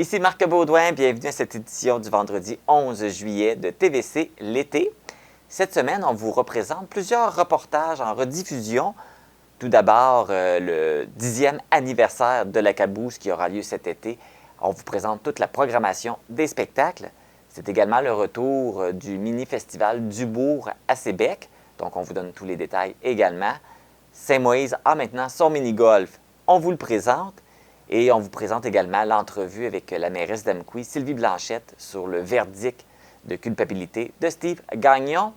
Ici Marc Baudouin, bienvenue à cette édition du vendredi 11 juillet de TVC l'été. Cette semaine, on vous représente plusieurs reportages en rediffusion. Tout d'abord, le 10e anniversaire de la Cabousse qui aura lieu cet été. On vous présente toute la programmation des spectacles. C'est également le retour du mini-festival Dubourg à Sébec. Donc, on vous donne tous les détails également. Saint-Moïse a maintenant son mini-golf. On vous le présente. Et on vous présente également l'entrevue avec la mairesse d'Amqui, Sylvie Blanchette, sur le verdict de culpabilité de Steve Gagnon.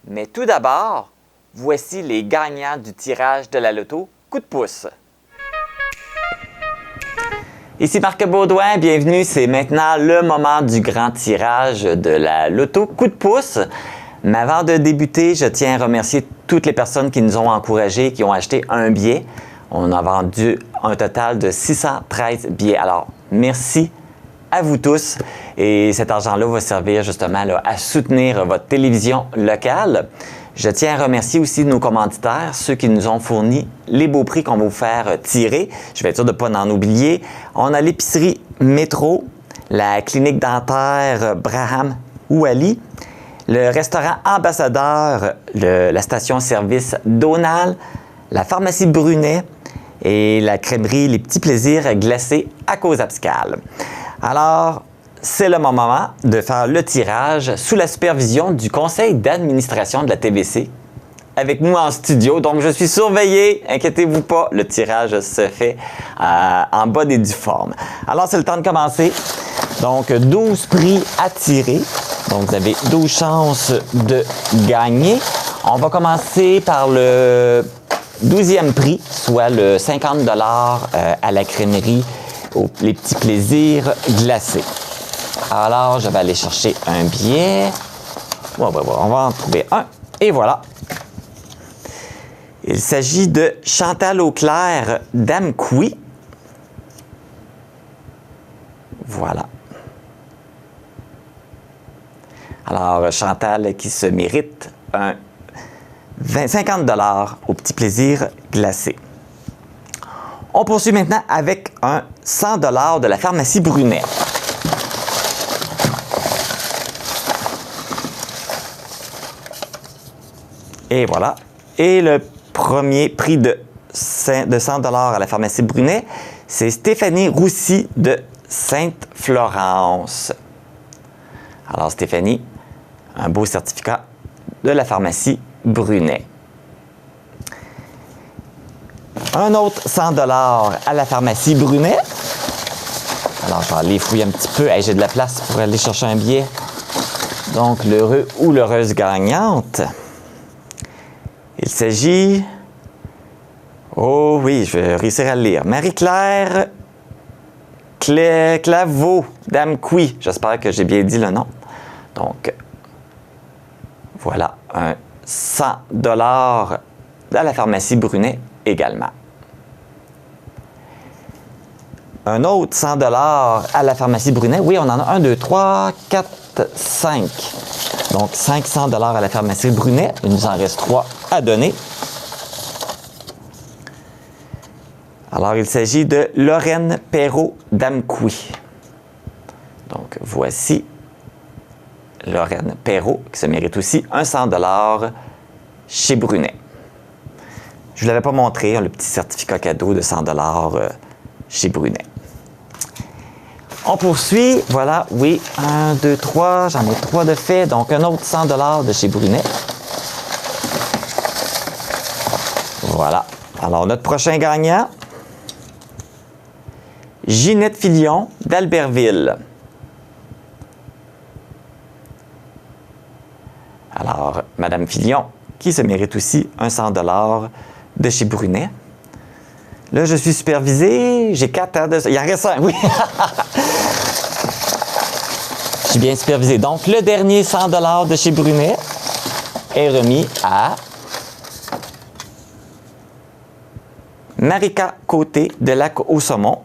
Mais tout d'abord, voici les gagnants du tirage de la loto Coup de pouce. Ici Marc Baudouin, bienvenue. C'est maintenant le moment du grand tirage de la loto Coup de pouce. Mais avant de débuter, je tiens à remercier toutes les personnes qui nous ont encouragés, qui ont acheté un billet. On a vendu un total de 613 billets. Alors, merci à vous tous. Et cet argent-là va servir justement à soutenir votre télévision locale. Je tiens à remercier aussi nos commanditaires, ceux qui nous ont fourni les beaux prix qu'on va vous faire tirer. Je vais être sûr de ne pas en oublier. On a l'épicerie Métro, la clinique dentaire Braham Ouali, le restaurant Ambassadeur, la station-service Donald, la pharmacie Brunet et la crèmerie Les Petits Plaisirs glacés à Cause-Abscale. Alors, c'est le moment de faire le tirage sous la supervision du conseil d'administration de la TVC avec nous en studio. Donc, je suis surveillé, inquiétez-vous pas, le tirage se fait en bonne et due forme. Alors, c'est le temps de commencer. Donc, 12 prix à tirer. Donc, vous avez 12 chances de gagner. On va commencer par le 12e prix, soit le 50 $ à la crèmerie Les Petits Plaisirs glacés. Alors, je vais aller chercher un billet. On va en trouver un. Et voilà. Il s'agit de Chantal Auclair d'Amqui. Voilà. Alors, Chantal qui se mérite un 50 $ au Petit Plaisir glacé. On poursuit maintenant avec un 100 $ de la pharmacie Brunet. Et voilà. Et le premier prix de 100 $ à la pharmacie Brunet, c'est Stéphanie Roussy de Sainte-Florence. Alors, Stéphanie, un beau certificat de la pharmacie Brunet. Un autre 100 $ à la pharmacie Brunet. Alors, je vais aller fouiller un petit peu. Hey, j'ai de la place pour aller chercher un billet. Donc, l'heureux ou l'heureuse gagnante. Il s'agit... Oh oui, je vais réussir à le lire. Marie-Claire Claveau d'Amqui. J'espère que j'ai bien dit le nom. Donc, voilà, un 100 $ à la pharmacie Brunet également. Un autre 100 $ à la pharmacie Brunet. Oui, on en a 1, 2, 3, 4, 5. Donc, 500 $ à la pharmacie Brunet. Il nous en reste 3 à donner. Alors, il s'agit de Lorraine Perrault d'Amqui. Donc, voici Lorraine Perrault, qui se mérite aussi un 100 $ chez Brunet. Je ne vous l'avais pas montré, le petit certificat cadeau de 100 $ chez Brunet. On poursuit. Voilà, oui, 1, 2, 3. J'en ai 3 de fait. Donc, un autre 100 $ de chez Brunet. Voilà. Alors, notre prochain gagnant, Ginette Filion d'Albertville. Alors, Madame Filion, qui se mérite aussi un 100 $ de chez Brunet. Là, je suis supervisé. J'ai 4 ans de... Il en reste 1, oui. Je suis bien supervisé. Donc, le dernier 100 $ de chez Brunet est remis à Marika Côté de Lac-au-Saumon.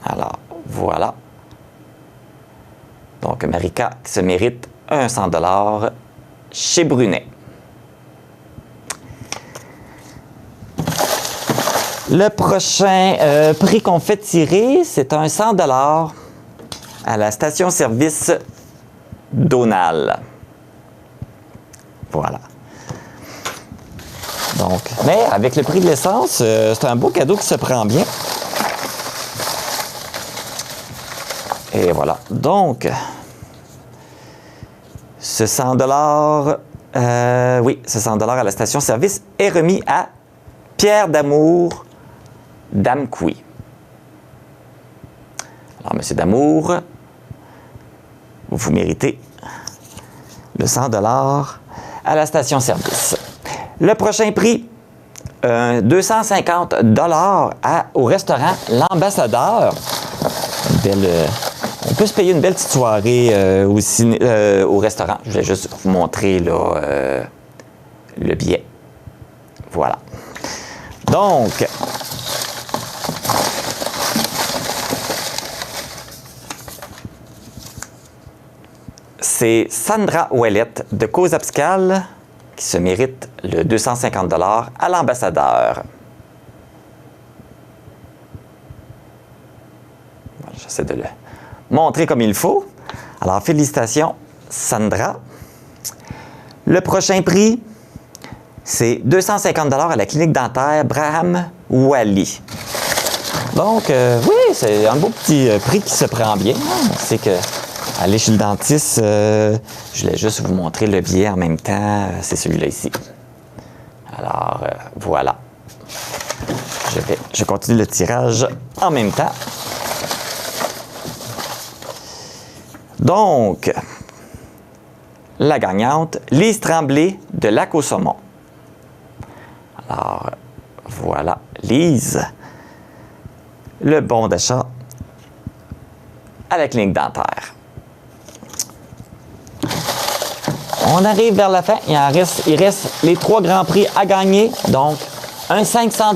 Alors, voilà. Donc, Marika qui se mérite un 100 $ chez Brunet. Le prochain prix qu'on fait tirer, c'est un 100 $ à la station-service Donal. Voilà. Donc, mais avec le prix de l'essence, c'est un beau cadeau qui se prend bien. Et voilà. Donc, ce 100 oui, ce 100 à la station-service est remis à Pierre d'Amour d'Amqui. Alors, Monsieur d'Amour, vous méritez le 100 à la station-service. Le prochain prix, 250 au restaurant L'Ambassadeur. On peut se payer une belle petite soirée au restaurant. Je vais juste vous montrer là, le billet. Voilà. Donc, c'est Sandra Ouellette de Cozapscal qui se mérite le 250 à l'Ambassadeur. Voilà, j'essaie de le montrer comme il faut. Alors, félicitations, Sandra. Le prochain prix, c'est 250 à la clinique dentaire Braham Wally. Donc, oui, c'est un beau petit prix qui se prend bien. C'est que aller chez le dentiste, je voulais juste vous montrer le billet en même temps. C'est celui-là ici. Alors, voilà. Je continue le tirage en même temps. Donc, la gagnante, Lise Tremblay de Lac-au-Saumon. Alors, voilà, Lise, le bon d'achat à la clinique dentaire. On arrive vers la fin. Il reste les 3 grands prix à gagner. Donc, un 500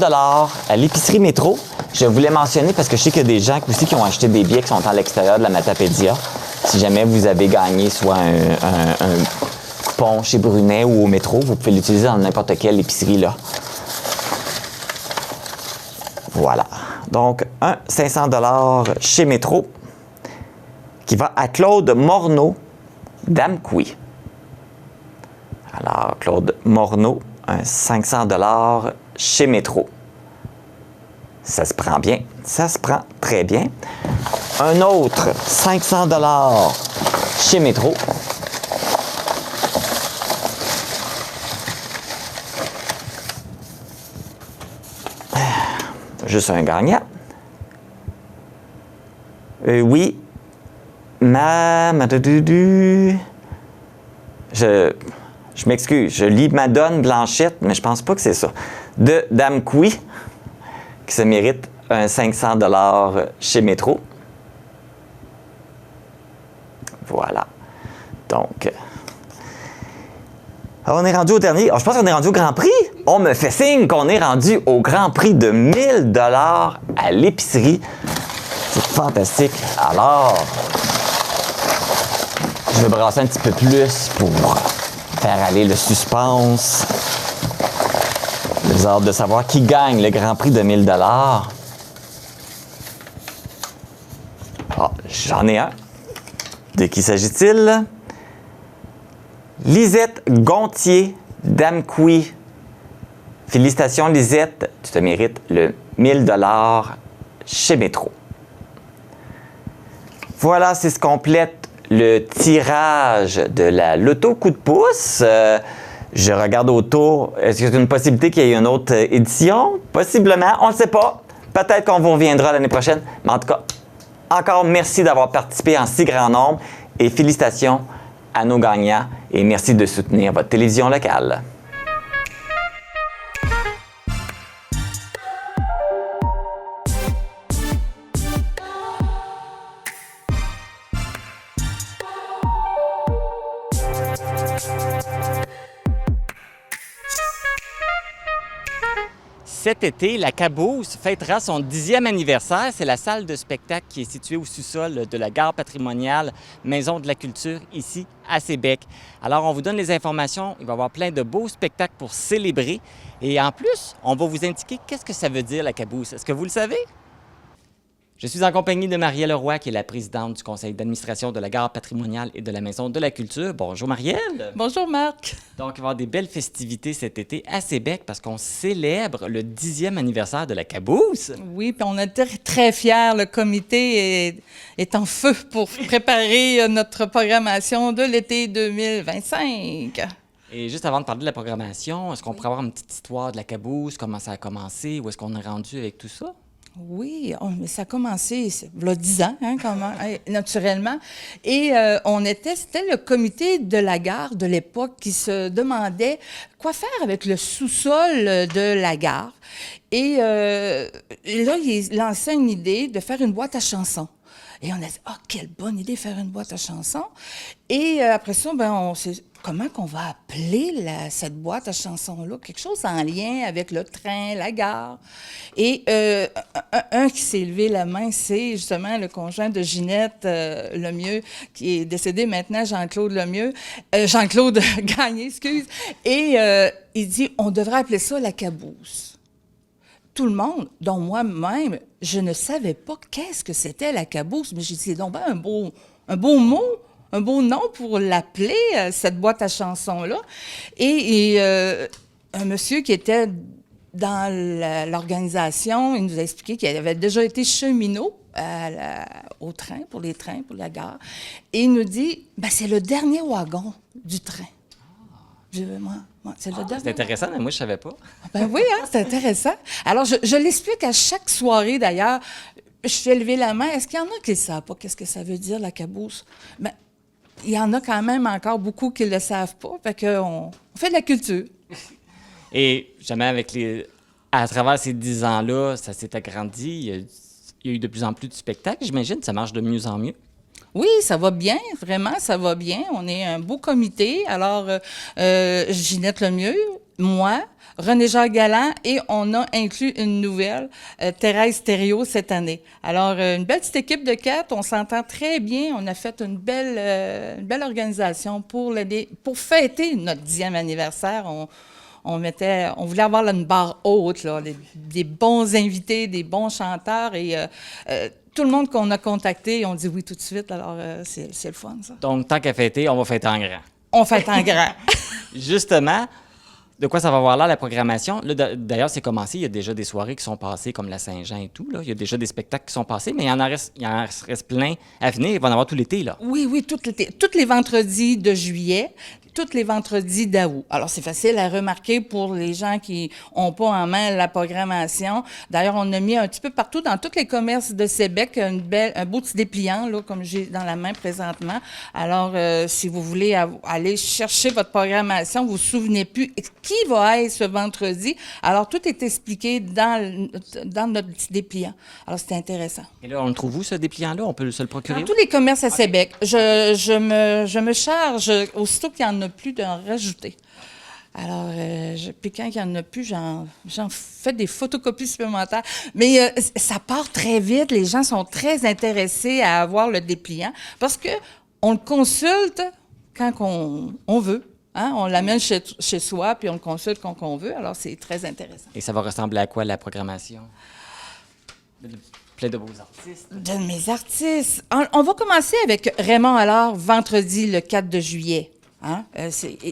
à l'épicerie Métro. Je voulais mentionner parce que je sais qu'il y a des gens aussi qui ont acheté des billets qui sont à l'extérieur de la Matapédia. Si jamais vous avez gagné soit un coupon chez Brunet ou au métro, vous pouvez l'utiliser dans n'importe quelle épicerie là. Voilà. Donc, un 500 chez Métro qui va à Claude Morneau d'Amqui. Alors, Claude Morneau, un 500 chez Métro. Ça se prend bien. Ça se prend très bien. Un autre 500 chez Métro. Juste un gagnant. Oui. Je m'excuse, je lis Madone Blanchette, mais je pense pas que c'est ça. D'Amqui, qui se mérite un 500 chez Métro. Voilà. Donc, on est rendu au dernier. Je pense qu'on est rendu au Grand Prix. On me fait signe qu'on est rendu au Grand Prix de 1000 $ à l'épicerie. C'est fantastique. Alors, je vais brasser un petit peu plus pour faire aller le suspense. J'ai hâte de savoir qui gagne le Grand Prix de 1000 $. Ah, j'en ai un. De qui s'agit-il? Lisette Gontier d'Amqui. Félicitations, Lisette. Tu te mérites le 1000 $ chez Métro. Voilà, c'est ce complète le tirage de la Loto coup de pouce. Je regarde autour. Est-ce qu'il y a une possibilité qu'il y ait une autre édition? Possiblement. On ne sait pas. Peut-être qu'on vous reviendra l'année prochaine. Mais en tout cas, encore merci d'avoir participé en si grand nombre et félicitations à nos gagnants et merci de soutenir votre télévision locale. Cet été, la Caboose fêtera son 10e anniversaire. C'est la salle de spectacle qui est située au sous-sol de la gare patrimoniale Maison de la Culture, ici à Sébec. Alors, on vous donne les informations. Il va y avoir plein de beaux spectacles pour célébrer. Et en plus, on va vous indiquer qu'est-ce que ça veut dire, la Caboose. Est-ce que vous le savez? Je suis en compagnie de Marielle Leroy, qui est la présidente du conseil d'administration de la Gare patrimoniale et de la Maison de la Culture. Bonjour Marielle. Bonjour Marc. Donc, il va y avoir des belles festivités cet été à Sébec parce qu'on célèbre le 10e anniversaire de la Caboose. Oui, puis on est très fiers. Le comité est en feu pour préparer notre programmation de l'été 2025. Et juste avant de parler de la programmation, est-ce qu'on pourrait avoir une petite histoire de la Caboose, comment ça a commencé, où est-ce qu'on est rendu avec tout ça? Oui, mais ça a commencé il y a 10 ans, naturellement. Et c'était le comité de la gare de l'époque qui se demandait quoi faire avec le sous-sol de la gare. Et là, il lançait une idée de faire une boîte à chansons. Et on a dit, quelle bonne idée, faire une boîte à chansons. Et après ça, on s'est comment qu'on va appeler cette boîte à chansons-là? Quelque chose en lien avec le train, la gare. Et un qui s'est levé la main, c'est justement le conjoint de Ginette Lemieux, qui est décédé maintenant, Jean-Claude Lemieux. Jean-Claude Gagné, excuse. Et il dit, on devrait appeler ça la Caboose. Tout le monde, dont moi-même, je ne savais pas qu'est-ce que c'était la Caboose, mais j'ai dit, c'est donc un beau mot, un beau nom pour l'appeler, cette boîte à chansons-là. Et un monsieur qui était dans l'organisation, il nous a expliqué qu'il avait déjà été cheminot au train, pour la gare. Et il nous dit, c'est le dernier wagon du train. C'est intéressant, mais moi, je ne savais pas. Oui, c'est intéressant. Alors, je l'explique à chaque soirée, d'ailleurs. Je fais lever la main. Est-ce qu'il y en a qui ne savent pas qu'est-ce que ça veut dire, la caboose? Il y en a quand même encore beaucoup qui ne le savent pas. Fait qu'on fait de la culture. Et jamais à travers ces 10 ans-là, ça s'est agrandi. Il y a eu de plus en plus de spectacles, j'imagine. Ça marche de mieux en mieux. Oui, ça va bien, vraiment, ça va bien. On est un beau comité. Alors, Ginette Lemieux, moi, René-Jacques Galland, et on a inclus une nouvelle, Thérèse Thériault, cette année. Alors, une belle petite équipe de 4, on s'entend très bien. On a fait une belle organisation pour fêter notre 10e anniversaire. On voulait avoir une barre haute, là, des bons invités, des bons chanteurs, et tout le monde qu'on a contacté, on dit oui tout de suite. Alors, c'est le fun, ça. Donc, tant qu'à fêter, on va fêter en grand. On fête en grand. Justement, de quoi ça va avoir là, la programmation? Là, d'ailleurs, c'est commencé. Il y a déjà des soirées qui sont passées, comme la Saint-Jean et tout. Là. Il y a déjà des spectacles qui sont passés, mais il en reste plein à venir. Il va en avoir tout l'été, là. Oui, tout l'été. Tous les vendredis de juillet, tous les vendredis d'août. Alors, c'est facile à remarquer pour les gens qui n'ont pas en main la programmation. D'ailleurs, on a mis un petit peu partout, dans tous les commerces de Sébec, un beau petit dépliant, là, comme j'ai dans la main présentement. Alors, si vous voulez aller chercher votre programmation, vous vous souvenez plus qui va être ce vendredi. Alors, tout est expliqué dans notre petit dépliant. Alors, c'est intéressant. Et là, on le trouve où, ce dépliant-là? On peut se le procurer? Dans tous les commerces à Sébec. Je me charge, aussitôt qu'il y en a plus, d'en rajouter. Alors, puis quand il n'y en a plus, j'en fais des photocopies supplémentaires. Mais ça part très vite. Les gens sont très intéressés à avoir le dépliant parce qu'on le consulte quand on veut. Hein? On l'amène chez soi, puis on le consulte quand on veut. Alors, c'est très intéressant. Et ça va ressembler à quoi, la programmation? Plein de beaux artistes. De mes artistes. On va commencer avec Raymond Allard, vendredi, le 4 de juillet. Hein?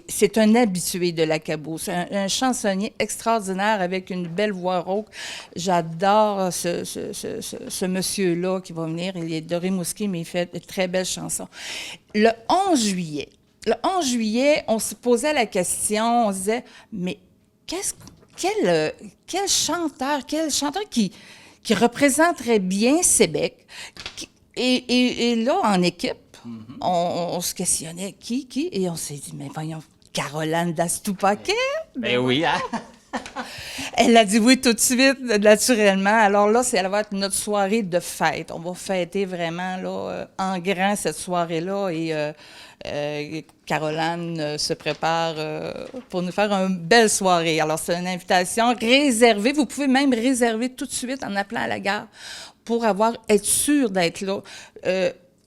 C'est un habitué de la Caboose, un chansonnier extraordinaire avec une belle voix rauque. J'adore ce monsieur-là qui va venir. Il est de Rimouski, mais il fait de très belles chansons. Le 11 juillet, on se posait la question, on se disait, mais quel chanteur qui représenterait bien Sébec? Et là, en équipe, on se questionnait qui, et on s'est dit, mais voyons, Caroline Dastoupakè? Ben oui, hein? Elle a dit oui tout de suite, naturellement. Alors là, elle va être notre soirée de fête. On va fêter vraiment là, en grand cette soirée-là. Et Caroline se prépare pour nous faire une belle soirée. Alors, c'est une invitation réservée. Vous pouvez même réserver tout de suite en appelant à la gare pour être sûr d'être là.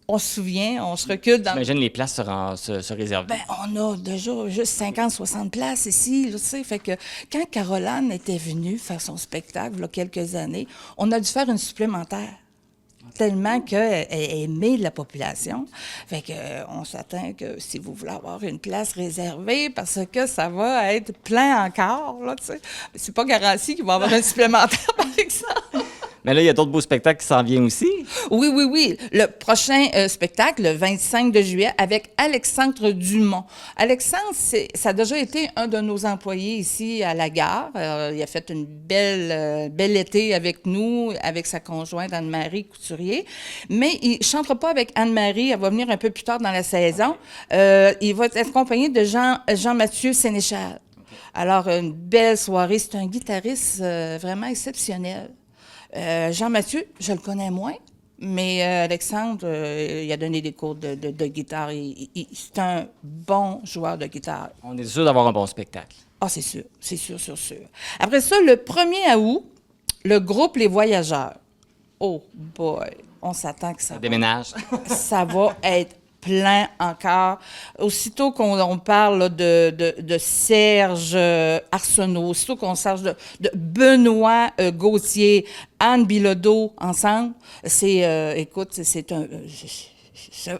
On se souvient, on se recule dans... J'imagine les places se réservent. On a déjà juste 50-60 places ici, tu sais. Fait que quand Caroline était venue faire son spectacle, il y a quelques années, on a dû faire une supplémentaire. tellement qu'elle est aimée de la population. Fait que, on s'attend que si vous voulez avoir une place réservée, parce que ça va être plein encore, là, tu sais. C'est pas garanti qu'il va y avoir un supplémentaire, par exemple. Mais là, il y a d'autres beaux spectacles qui s'en viennent aussi. Oui, oui, oui. Le prochain spectacle, le 25 de juillet, avec Alexandre Dumont. Alexandre, ça a déjà été un de nos employés ici à la gare. Il a fait une belle été avec nous, avec sa conjointe Anne-Marie Couturier. Mais il ne chantera pas avec Anne-Marie. Elle va venir un peu plus tard dans la saison. Il va être accompagné de Jean-Mathieu Sénéchal. Alors, une belle soirée. C'est un guitariste vraiment exceptionnel. Jean-Mathieu, je le connais moins, mais Alexandre, il a donné des cours de guitare. C'est un bon joueur de guitare. On est sûr d'avoir un bon spectacle. Ah, c'est sûr, sûr. Après ça, le 1er août, le groupe Les Voyageurs. Oh boy, on s'attend que Ça déménage. ça va être plein encore. Aussitôt qu'on parle là, de Serge Arsenault, aussitôt qu'on parle de Benoît Gauthier, Anne Bilodeau ensemble, écoute, c'est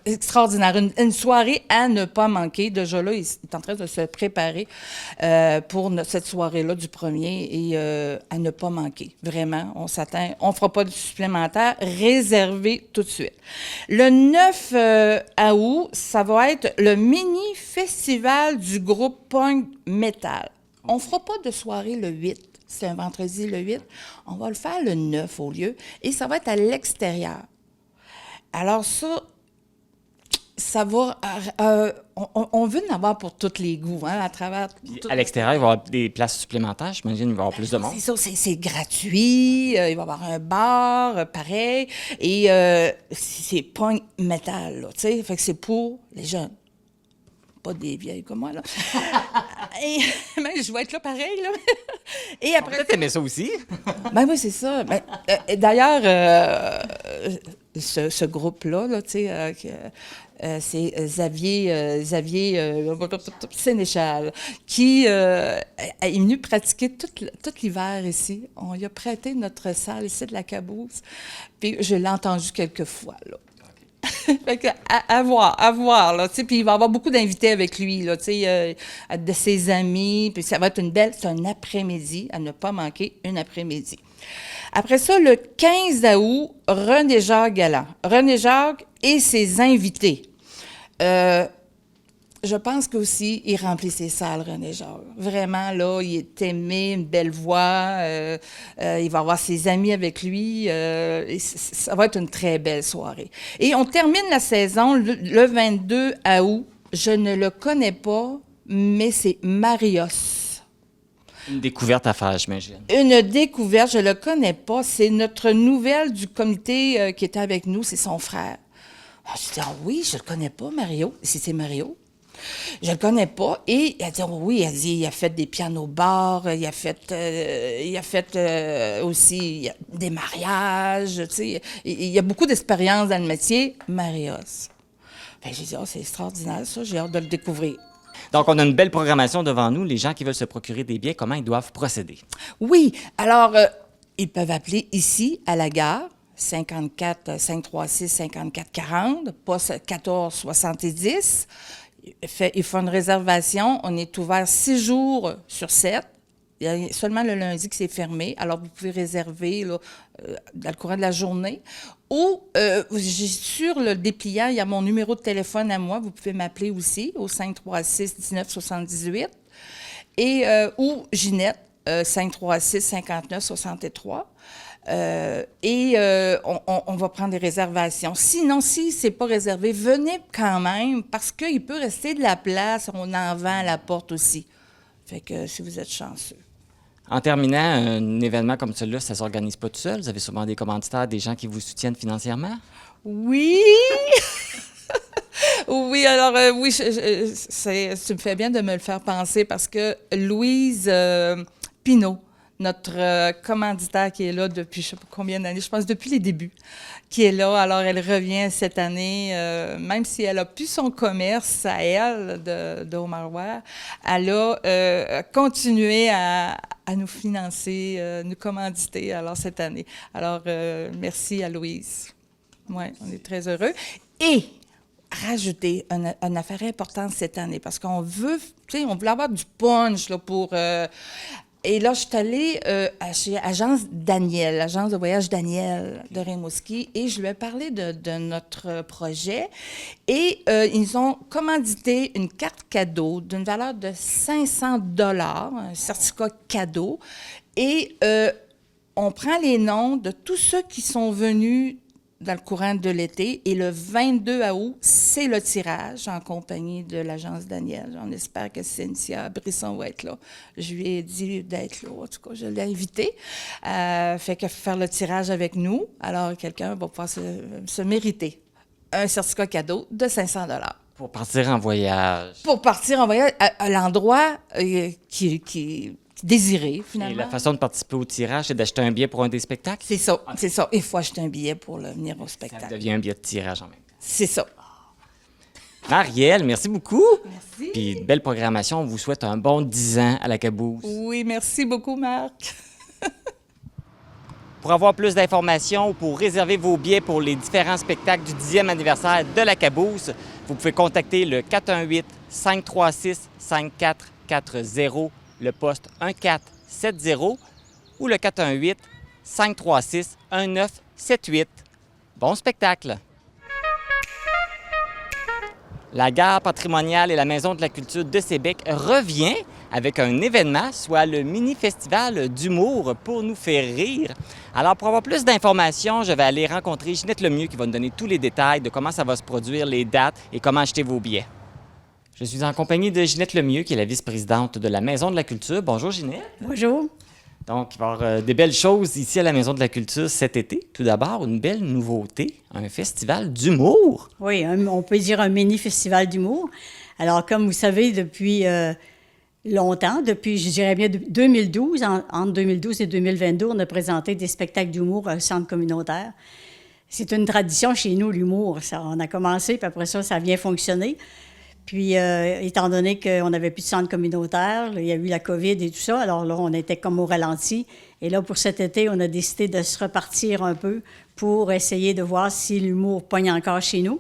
extraordinaire. Une soirée à ne pas manquer. Déjà là, il est en train de se préparer pour cette soirée-là du 1er et à ne pas manquer. Vraiment, on s'attend. On ne fera pas de supplémentaire. Réservé tout de suite. Le 9 août, ça va être le mini-festival du groupe punk metal. On ne fera pas de soirée le 8. C'est un vendredi le 8. On va le faire le 9 au lieu. Et ça va être à l'extérieur. Alors ça va. On veut en avoir pour tous les goûts, hein, à travers. À l'extérieur, il va y avoir des places supplémentaires. J'imagine qu'il va y avoir plus de monde. C'est ça, c'est gratuit. Il va y avoir un bar, pareil. Et c'est punk metal, là, tu sais. Fait que c'est pour les jeunes. Pas des vieilles comme moi, là. Et, mais je vais être là pareil, là. Et après. Peut-être aimer ça aussi. Ben oui, c'est ça. Ben, d'ailleurs, ce groupe-là, là, tu sais, c'est Xavier Sénéchal, qui est venu pratiquer tout l'hiver ici. On lui a prêté notre salle ici de la Caboose. Puis je l'ai entendu quelques fois, là. Fait que, à voir, là, tu sais, puis il va y avoir beaucoup d'invités avec lui, là, tu sais, de ses amis, puis ça va être c'est un après-midi, à ne pas manquer, un après-midi. Après ça, le 15 août, René Jacques Galland. René Jacques et ses invités. Je pense qu'aussi, il remplit ses salles, René Jacques. Vraiment, là, il est aimé, une belle voix. Il va avoir ses amis avec lui. Ça va être une très belle soirée. Et on termine la saison le 22 août. Je ne le connais pas, mais c'est Marios. Une découverte à faire, j'imagine. Une découverte, je ne le connais pas. C'est notre nouvelle du comité qui était avec nous, c'est son frère. Je dis, ah oui, je ne le connais pas, Mario. C'est Mario. Je le connais pas. Et elle dit, oh oui, elle dit, il a fait des pianos-bars, il a fait aussi des mariages, tu sais. Il y a beaucoup d'expérience dans le métier. Marios. Fait que j'ai dit, oh, c'est extraordinaire, ça, j'ai hâte de le découvrir. Donc, on a une belle programmation devant nous. Les gens qui veulent se procurer des billets, comment ils doivent procéder? Oui, alors, ils peuvent appeler ici, à la gare, 54 536 54 40, poste 1470. Il faut une réservation. On est ouvert 6 jours sur 7. Il y a seulement le lundi qui c'est fermé. Alors, vous pouvez réserver là, dans le courant de la journée. Ou, sur le dépliant, il y a mon numéro de téléphone à moi. Vous pouvez m'appeler aussi au 536-1978. Et, ou Ginette, 536-59-63. On va prendre des réservations. Sinon, si c'est pas réservé, venez quand même, parce qu'il peut rester de la place. On en vend à la porte aussi. Fait que si vous êtes chanceux. En terminant, un événement comme celui-là, ça ne s'organise pas tout seul. Vous avez souvent des commanditaires, des gens qui vous soutiennent financièrement? Oui! Oui, alors, oui, tu me fais bien de me le faire penser parce que Louise Pinault, notre commanditaire qui est là depuis je ne sais pas combien d'années, je pense depuis les débuts, qui est là. Alors, elle revient cette année, même si elle a plus son commerce à elle de Homarware, elle a continué à nous financer, nous commanditer alors cette année. Alors, merci à Louise. Oui, on est très heureux. Et rajouter une affaire importante cette année, parce qu'on veut, tu sais, on voulait avoir du punch là, pour... et là, je suis allée chez Agence Daniel, l'agence de voyage Daniel de Rimouski, et je lui ai parlé de notre projet. Et ils ont commandité une carte cadeau d'une valeur de 500 $, un certificat cadeau. Et on prend les noms de tous ceux qui sont venus dans le courant de l'été. Et le 22 août, c'est le tirage en compagnie de l'agence Daniel. On espère que Cynthia Brisson va être là. Je lui ai dit d'être là. En tout cas, je l'ai invité. Fait que faire le tirage avec nous. Alors, quelqu'un va pouvoir se mériter un certificat cadeau de 500 $. Pour partir en voyage. Pour partir en voyage à l'endroit qui désiré, finalement. Et la façon de participer au tirage, c'est d'acheter un billet pour un des spectacles? C'est ça, c'est ça. Il faut acheter un billet pour venir au Ça spectacle. devient un billet de tirage en même temps. C'est ça. Marielle, merci beaucoup. Merci. Puis, belle programmation. On vous souhaite un bon 10 ans à la Caboose. Oui, merci beaucoup, Marc. Pour avoir plus d'informations ou pour réserver vos billets pour les différents spectacles du 10e anniversaire de la Caboose, vous pouvez contacter le 418-536-5440, le poste 1470 ou le 418-536-1978. Bon spectacle! La gare patrimoniale et la Maison de la culture de Sébec revient avec un événement, soit le mini-festival d'humour pour nous faire rire. Alors, pour avoir plus d'informations, je vais aller rencontrer Ginette Lemieux qui va nous donner tous les détails de comment ça va se produire, les dates et comment acheter vos billets. Je suis en compagnie de Ginette Lemieux, qui est la vice-présidente de la Maison de la culture. Bonjour, Ginette. Bonjour. Donc, il va y avoir des belles choses ici à la Maison de la culture cet été. Tout d'abord, une belle nouveauté, un festival d'humour. Oui, on peut dire un mini-festival d'humour. Alors, comme vous savez, depuis longtemps, depuis, je dirais bien, 2012, entre 2012 et 2022, on a présenté des spectacles d'humour au centre communautaire. C'est une tradition chez nous, l'humour. On a commencé, puis après ça, ça a bien fonctionné. Puis, étant donné qu'on n'avait plus de centre communautaire, il y a eu la COVID et tout ça, alors là, on était comme au ralenti. Et là, pour cet été, on a décidé de se repartir un peu pour essayer de voir si l'humour pogne encore chez nous.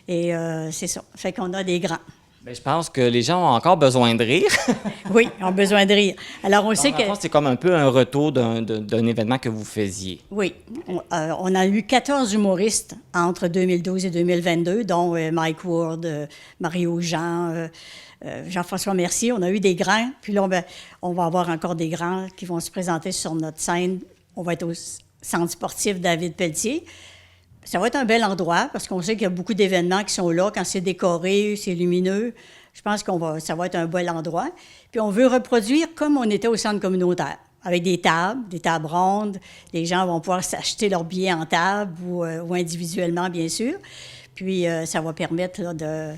Et c'est ça. Fait qu'on a des grands. Bien, je pense que les gens ont encore besoin de rire. Oui, ils ont besoin de rire. Alors, on sait que... C'est comme un peu un retour d'un événement que vous faisiez. Oui. On a eu 14 humoristes entre 2012 et 2022, dont Mike Ward, Mario Jean, Jean-François Mercier. On a eu des grands. Puis là, on va avoir encore des grands qui vont se présenter sur notre scène. On va être au centre sportif David Pelletier. Ça va être un bel endroit parce qu'on sait qu'il y a beaucoup d'événements qui sont là. Quand c'est décoré, c'est lumineux. Je pense ça va être un bel endroit. Puis on veut reproduire comme on était au centre communautaire, avec des tables rondes. Les gens vont pouvoir s'acheter leurs billets en table ou individuellement, bien sûr. Puis ça va permettre là, de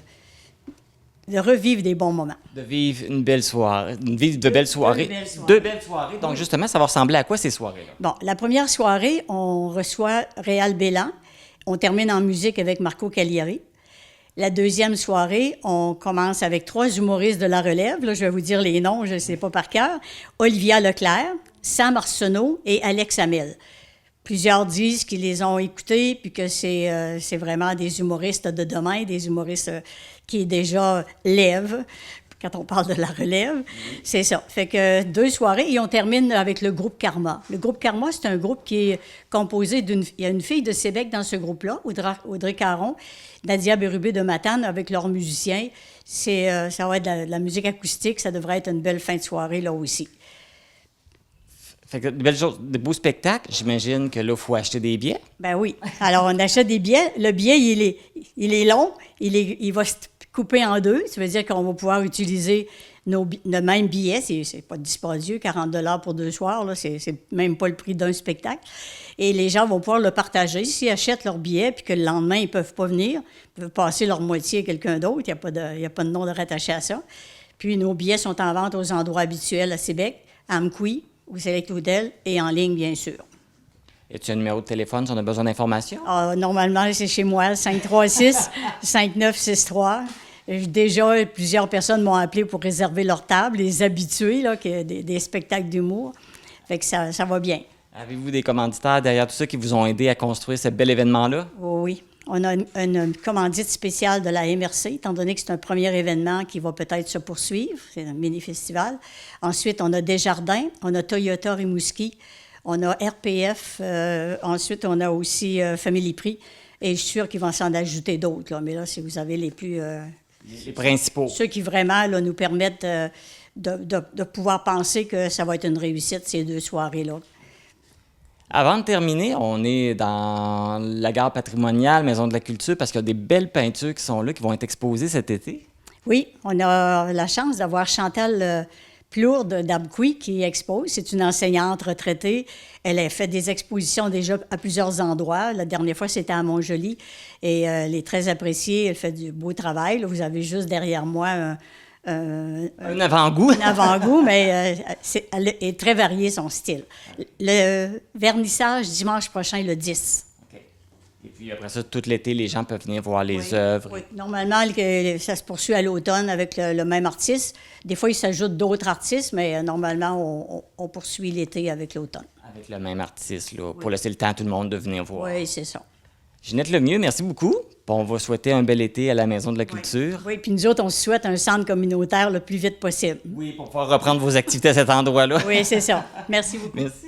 revivre des bons moments. De vivre une belle soirée, de belles soirées. Deux belles soirées. Donc, justement, ça va ressembler à quoi ces soirées-là? Bon, la première soirée, on reçoit Réal Bélan. On termine en musique avec Marco Cagliari. La deuxième soirée, on commence avec 3 humoristes de la relève. Là, je vais vous dire les noms, je ne sais pas par cœur. Olivia Leclerc, Sam Arsenault et Alex Hamel. Plusieurs disent qu'ils les ont écoutés, puis que c'est vraiment des humoristes de demain, des humoristes qui déjà lèvent. Quand on parle de la relève, c'est ça. Fait que 2 soirées et on termine avec le groupe Karma. Le groupe Karma, c'est un groupe qui est composé il y a une fille de Sébec dans ce groupe-là, Audrey Caron, Nadia Bérubé de Matane avec leurs musiciens. Ça va être de la musique acoustique, ça devrait être une belle fin de soirée là aussi. Fait que de belles choses, de beaux spectacles. J'imagine que là, il faut acheter des billets. Ben oui. Alors, on achète des billets. Le billet, il est long. Il va se couper en 2. Ça veut dire qu'on va pouvoir utiliser le même billet. C'est pas dispendieux, 40 $ pour 2 soirs. Là, c'est même pas le prix d'un spectacle. Et les gens vont pouvoir le partager. S'ils achètent leur billet puis que le lendemain, ils peuvent pas venir, ils peuvent passer leur moitié à quelqu'un d'autre. Il n'y a pas de nom de rattaché à ça. Puis, nos billets sont en vente aux endroits habituels à Sébec, à Amqui, au Select Hotel et en ligne, bien sûr. Y a-tu un numéro de téléphone si on a besoin d'informations? Normalement, c'est chez moi, 536-5963. Déjà, plusieurs personnes m'ont appelé pour réserver leur table, les habitués là, des spectacles d'humour. Fait que ça va bien. Avez-vous des commanditaires derrière tout ça qui vous ont aidé à construire ce bel événement-là? Oui, on a une commandite spéciale de la MRC, étant donné que c'est un premier événement qui va peut-être se poursuivre. C'est un mini-festival. Ensuite, on a Desjardins, on a Toyota Rimouski, on a RPF, ensuite, on a aussi Family Prix. Et je suis sûre qu'ils vont s'en ajouter d'autres. Là. Mais là, si vous avez les plus... Les principaux. Ceux qui vraiment là, nous permettent de pouvoir penser que ça va être une réussite, ces 2 soirées-là. Avant de terminer, on est dans la gare patrimoniale, Maison de la Culture, parce qu'il y a des belles peintures qui sont là, qui vont être exposées cet été. Oui, on a la chance d'avoir Chantal Plourde d'Abqui qui expose. C'est une enseignante retraitée. Elle a fait des expositions déjà à plusieurs endroits. La dernière fois, c'était à Montjoly. Et elle est très appréciée. Elle fait du beau travail. Là, vous avez juste derrière moi Un avant-goût. un avant-goût, mais elle est très variée, son style. Le vernissage, dimanche prochain, le 10. OK. Et puis après ça, tout l'été, les gens peuvent venir voir les œuvres. Oui. Normalement, ça se poursuit à l'automne avec le même artiste. Des fois, il s'ajoute d'autres artistes, mais normalement, on poursuit l'été avec l'automne. Avec le même artiste, là, pour laisser le temps à tout le monde de venir voir. Oui, c'est ça. Ginette Lemieux, merci beaucoup. Puis on va souhaiter un bel été à la Maison de la Culture. Oui, puis nous autres, on se souhaite un centre communautaire le plus vite possible. Oui, pour pouvoir reprendre vos activités à cet endroit-là. Oui, c'est ça. Merci beaucoup. Merci.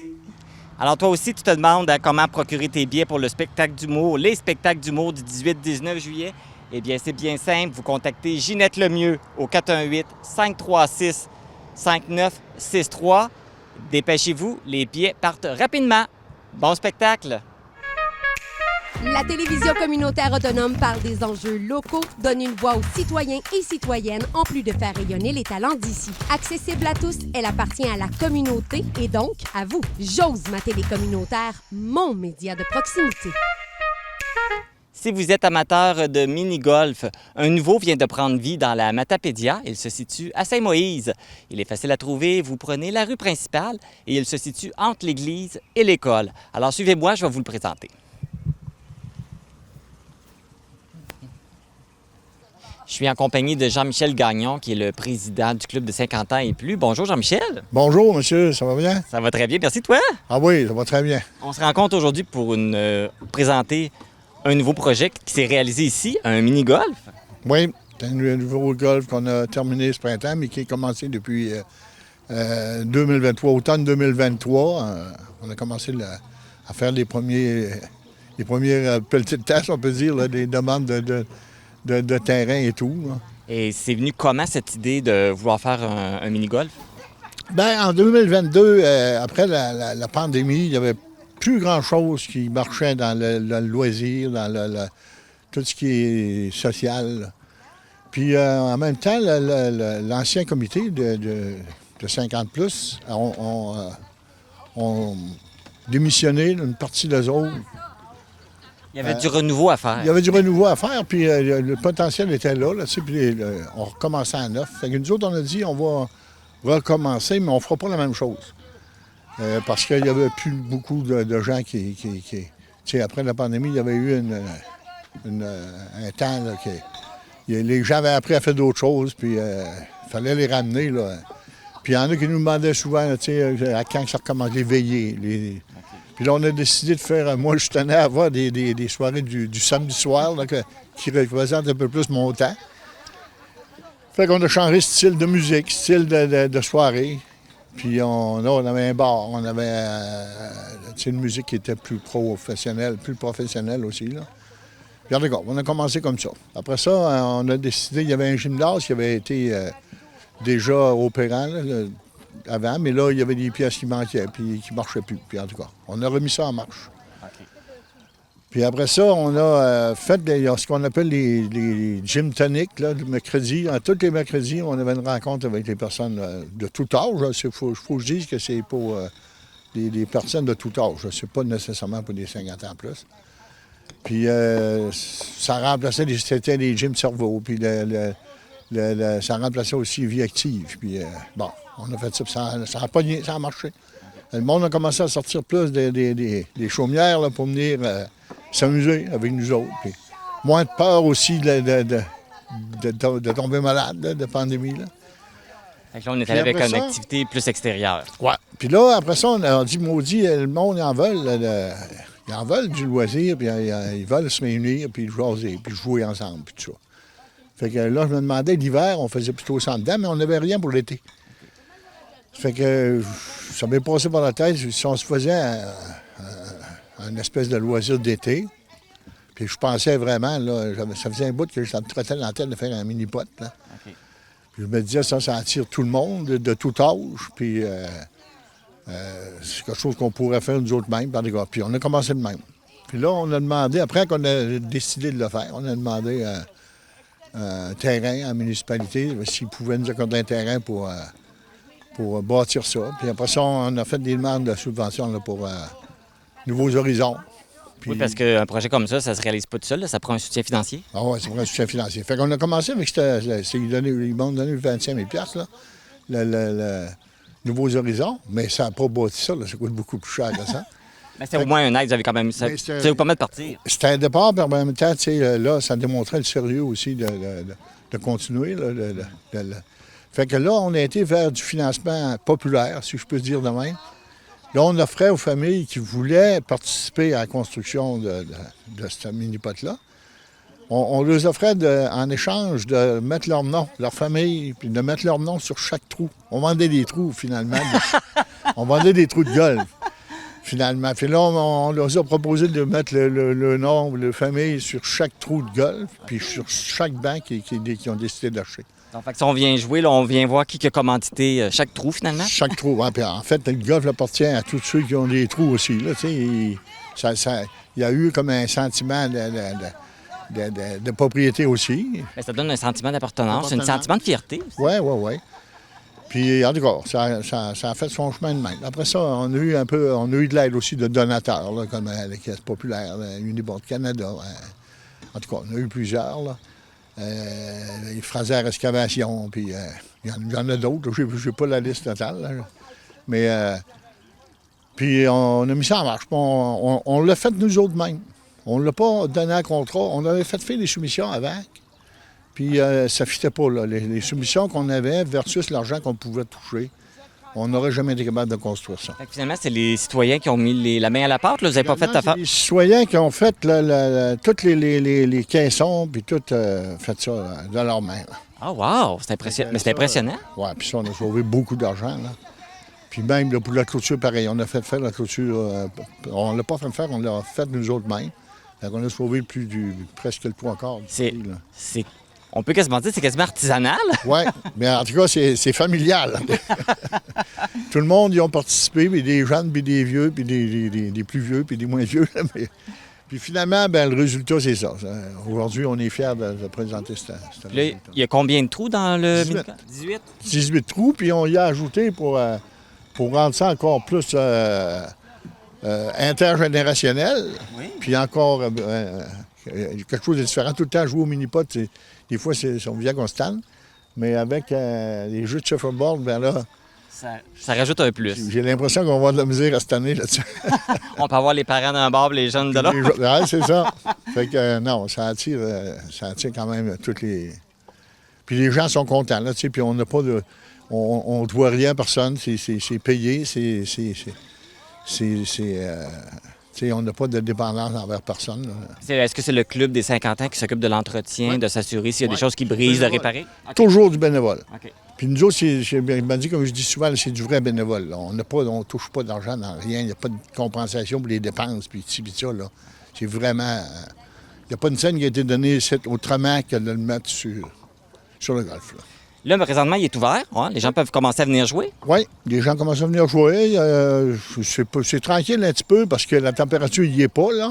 Alors, toi aussi, tu te demandes comment procurer tes billets pour le spectacle d'humour, les spectacles d'humour du 18-19 juillet. Eh bien, c'est bien simple. Vous contactez Ginette Lemieux au 418-536-5963. Dépêchez-vous, les billets partent rapidement. Bon spectacle! La télévision communautaire autonome parle des enjeux locaux, donne une voix aux citoyens et citoyennes, en plus de faire rayonner les talents d'ici. Accessible à tous, elle appartient à la communauté et donc à vous. J'ose ma télé communautaire, mon média de proximité. Si vous êtes amateur de mini-golf, un nouveau vient de prendre vie dans la Matapédia. Il se situe à Saint-Moïse. Il est facile à trouver. Vous prenez la rue principale et il se situe entre l'église et l'école. Alors suivez-moi, je vais vous le présenter. Je suis en compagnie de Jean-Michel Gagnon, qui est le président du club de 50 ans et plus. Bonjour Jean-Michel. Bonjour, monsieur, ça va bien? Ça va très bien, merci toi. Ah oui, ça va très bien. On se rencontre aujourd'hui pour présenter un nouveau projet qui s'est réalisé ici, un mini-golf. Oui, c'est un nouveau golf qu'on a terminé ce printemps, mais qui a commencé depuis 2023, automne 2023. On a commencé à faire les premières petites tâches, on peut dire, là, des demandes de terrain et tout. Là. Et c'est venu comment cette idée de vouloir faire un mini-golf? Bien, en 2022, après la pandémie, il n'y avait plus grand-chose qui marchait dans le loisir, dans tout ce qui est social. Là. Puis en même temps, l'ancien comité de 50+, ont démissionné d'une partie des autres. Il y avait du renouveau à faire. Il y avait du renouveau à faire, puis le potentiel était là, puis on recommençait à neuf. Fait que nous autres, on a dit, on va recommencer, mais on ne fera pas la même chose. Parce qu'il n'y avait plus beaucoup de gens qui tu sais, après la pandémie, il y avait eu un temps là, les gens avaient appris à faire d'autres choses, puis il fallait les ramener. Là. Puis il y en a qui nous demandaient souvent, tu sais, à quand ça recommence, les veillées. Puis là, on a décidé de faire... Moi, je tenais à avoir des soirées du samedi soir là, qui représentent un peu plus mon temps. Fait qu'on a changé style de musique, style de soirée. Puis on avait un bar, on avait une musique qui était plus professionnelle aussi. Là. Puis en tout cas, on a commencé comme ça. Après ça, on a décidé... Il y avait un gymnase qui avait été déjà opérant, là, avant, mais là, il y avait des pièces qui manquaient, puis qui ne marchaient plus. Puis en tout cas, on a remis ça en marche. Okay. Puis après ça, on a fait ce qu'on appelle les gym toniques, là, le mercredi. Tous les mercredis, on avait une rencontre avec les personnes de tout âge. Il faut que je dise que c'est pour les personnes de tout âge. C'est pas nécessairement pour des 50 ans plus. Puis ça remplaçait c'était les gyms cerveau, puis ça remplaçait aussi vie active. Puis bon... On a fait ça, ça a marché. Le monde a commencé à sortir plus des chaumières là, pour venir s'amuser avec nous autres. Puis, moins de peur aussi de tomber malade, là, de pandémie. Là. Fait que là, on est Puis allé avec après une ça- activité plus extérieure. Ouais. Puis là, après ça, on a dit, maudit, le monde, ils en veulent. Ils en veulent du loisir, puis ils veulent se réunir, puis jaser, puis jouer ensemble, puis tout ça. Fait que là, je me demandais, l'hiver, on faisait plutôt ça dedans, mais on n'avait rien pour l'été. Fait que ça m'est passé par la tête, si on se faisait un espèce de loisir d'été, puis je pensais vraiment, là, ça faisait un bout que ça me trottait dans la tête de faire un mini-pot, là. OK. Puis je me disais, ça attire tout le monde, de tout âge, puis c'est quelque chose qu'on pourrait faire nous autres mêmes, par des gars. Puis on a commencé de même. Puis là, on a demandé, après qu'on a décidé de le faire, on a demandé un terrain à la municipalité, s'ils pouvaient nous accorder un terrain pour bâtir ça. Puis après ça, on a fait des demandes de subvention là, pour Nouveaux Horizons. Puis, Oui, parce qu'un projet comme ça se réalise pas tout seul, là, ça prend un soutien financier. Ah ouais, c'est pour un soutien financier. Fait qu'on a commencé avec, ils m'ont donné 25 000 là, le Nouveaux Horizons, mais ça n'a pas bâti ça, là, ça coûte beaucoup plus cher que ça. Mais c'était au moins un aide, vous avez quand même... Ça Mais c'est- vous permet de partir. C'était un départ, mais en même temps, tu sais, là, ça démontrait le sérieux aussi de continuer. Là, Fait que là, on a été vers du financement populaire, si je peux dire de même. Là, on offrait aux familles qui voulaient participer à la construction de ce mini-pot-là. On leur offrait en échange de mettre leur nom, leur famille, puis de mettre leur nom sur chaque trou. On vendait des trous, finalement. On vendait des trous de golf, finalement. Puis là, on leur a proposé de mettre le nom, la famille sur chaque trou de golf, puis sur chaque banc qui ont décidé d'acheter. Donc, fait que si on vient jouer, là, on vient voir qui a commandité chaque trou, finalement. Chaque trou. Hein. Puis en fait, le golf appartient à tous ceux qui ont des trous aussi. Là, il y a eu comme un sentiment de propriété aussi. Ben, ça donne un sentiment d'appartenance, un Appartenance. sentiment de fierté aussi. Oui. Puis, en tout cas, ça a fait son chemin de même. Après ça, on a eu de l'aide aussi de donateurs, là, comme la Caisse populaire, Unibond Canada. En tout cas, on a eu plusieurs, là. Les Fraser Excavation, puis il y en a d'autres. Je n'ai pas la liste totale, là. Mais, puis on a mis ça en marche. Puis on l'a fait nous autres mêmes. On ne l'a pas donné un contrat. On avait fait faire des soumissions avant. Puis ça ne fitait pas, là. Les soumissions qu'on avait versus l'argent qu'on pouvait toucher, on n'aurait jamais été capable de construire ça. Fait que finalement, c'est les citoyens qui ont mis la main à la pâte. Là. Vous n'avez pas fait Finalement, affaire. c'est les citoyens qui ont fait toutes les caissons, puis tout fait ça là, de leurs mains. Là. Ah, wow! C'est impressionnant. Mais c'est impressionnant. Oui, puis ça, on a sauvé beaucoup d'argent, là. Puis même là, pour la clôture, pareil, on a fait faire la clôture. On ne l'a pas fait faire, on l'a fait nous autres mêmes. Fait qu'on a sauvé presque le tout encore. On peut quasiment dire que c'est quasiment artisanal. Oui, mais en tout cas, c'est familial. Tout le monde y a participé, puis des jeunes, puis des vieux, puis des plus vieux, puis des moins vieux. Mais... Puis finalement, ben, le résultat, c'est ça. Aujourd'hui, on est fiers de présenter ce Là, il y a combien de trous dans le 18. mini-pot? 18. 18 trous, puis on y a ajouté pour rendre ça encore plus intergénérationnel. Oui. Puis encore quelque chose de différent. Tout le temps, jouer au mini-pot, des fois, on vient qu'on se tanne. Mais avec les jeux de shuffleboard, ben là, Ça rajoute un plus. j'ai l'impression qu'on va avoir de la misère à cette année là-dessus. On peut avoir les parents d'un bord et les jeunes de l'autre. Ouais, c'est ça. Fait que non, ça attire quand même toutes les... Puis les gens sont contents, là, tu sais, puis on n'a pas de... On ne doit rien à personne, c'est payé, tu sais, on n'a pas de dépendance envers personne. Là. Est-ce que c'est le club des 50 ans qui s'occupe de l'entretien, Oui. de s'assurer s'il y a des Oui. choses qui brisent, de Bénévole. réparer? Toujours du bénévole. OK. Puis nous autres, comme je dis souvent, c'est du vrai bénévole. Là. On ne touche pas d'argent dans rien. Il n'y a pas de compensation pour les dépenses, puis ci, puis ça. Là. C'est vraiment... Il n'y a pas une scène qui a été donnée autrement que de le mettre sur le golf. Là. Là, présentement, il est ouvert. Hein? Les gens peuvent commencer à venir jouer. Oui, les gens commencent à venir jouer. C'est tranquille un petit peu parce que la température n'y est pas, là.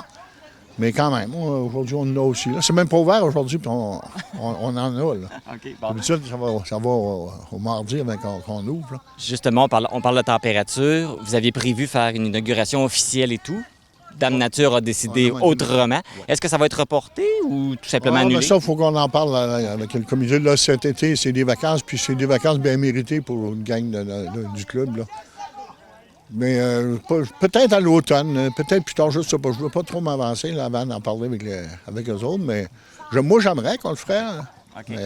Mais quand même, aujourd'hui, on en a aussi. Là. C'est même pas ouvert aujourd'hui, puis on en a. Là. OK. D'habitude, ça va au mardi avant qu'on ouvre. Là. Justement, on parle de température. Vous aviez prévu faire une inauguration officielle et tout. Dame Nature a décidé Ouais. autrement. Est-ce que ça va être reporté ou tout simplement annulé? Ça, il faut qu'on en parle avec le comité. Là, cet été, c'est des vacances, puis c'est des vacances bien méritées pour une gang du club. Là. Mais peut-être à l'automne, peut-être plus tard, je ne sais pas. Je ne veux pas trop m'avancer là, avant d'en parler avec eux autres, mais moi, j'aimerais qu'on le ferait. Là. OK. Mais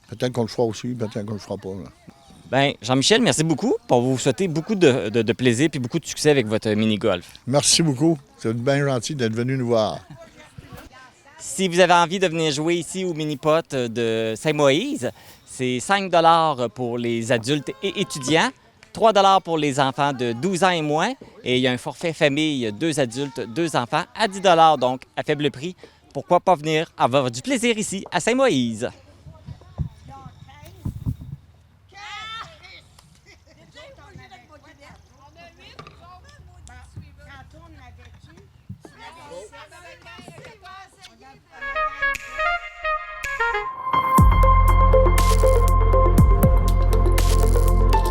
peut-être qu'on le fera aussi, peut-être qu'on le fera pas. Là. Bien, Jean-Michel, merci beaucoup. Pour vous souhaiter beaucoup de plaisir et beaucoup de succès avec votre mini-golf. Merci beaucoup. C'est bien gentil d'être venu nous voir. Si vous avez envie de venir jouer ici au mini-pot de Saint-Moïse, c'est 5 $ pour les adultes et étudiants, 3 $ pour les enfants de 12 ans et moins, et il y a un forfait famille, 2 adultes, 2 enfants, à 10 $, donc à faible prix. Pourquoi pas venir avoir du plaisir ici à Saint-Moïse?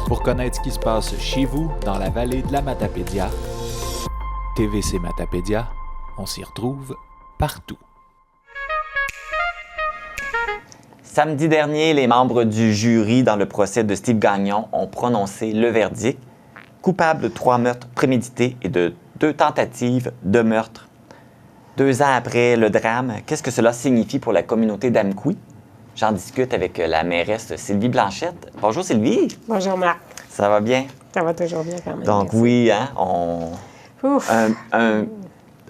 Pour connaître ce qui se passe chez vous, dans la vallée de la Matapédia, TVC Matapédia, on s'y retrouve partout. Samedi dernier, les membres du jury dans le procès de Steve Gagnon ont prononcé le verdict coupable de 3 meurtres prémédités et de 2 tentatives de meurtre. 2 ans après le drame, qu'est-ce que cela signifie pour la communauté d'Amqui? J'en discute avec la mairesse Sylvie Blanchette. Bonjour Sylvie. Bonjour Marc. Ça va bien? Ça va toujours bien quand même. Donc merci. oui, hein, Ouf.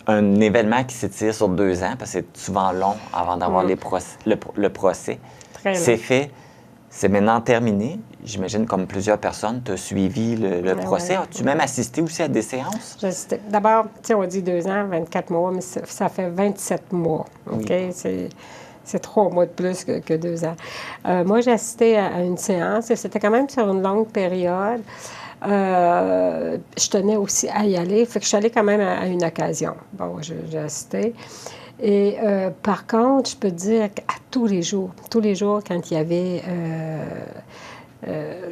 un événement qui s'étire sur 2 ans, parce que c'est souvent long avant d'avoir le procès. Très long. C'est fait. C'est maintenant terminé. J'imagine, comme plusieurs personnes, tu as suivi le procès. ouais. As-tu même assisté aussi à des séances? D'abord, tu sais, on dit 2 ans, 24 mois, mais ça fait 27 mois. OK? C'est 3 mois de plus que 2 ans. Moi, j'ai assisté à une séance et c'était quand même sur une longue période. Je tenais aussi à y aller. Fait que je suis allée quand même à une occasion. Bon, j'ai assisté. Et par contre, je peux te dire qu'à tous les jours, quand il y avait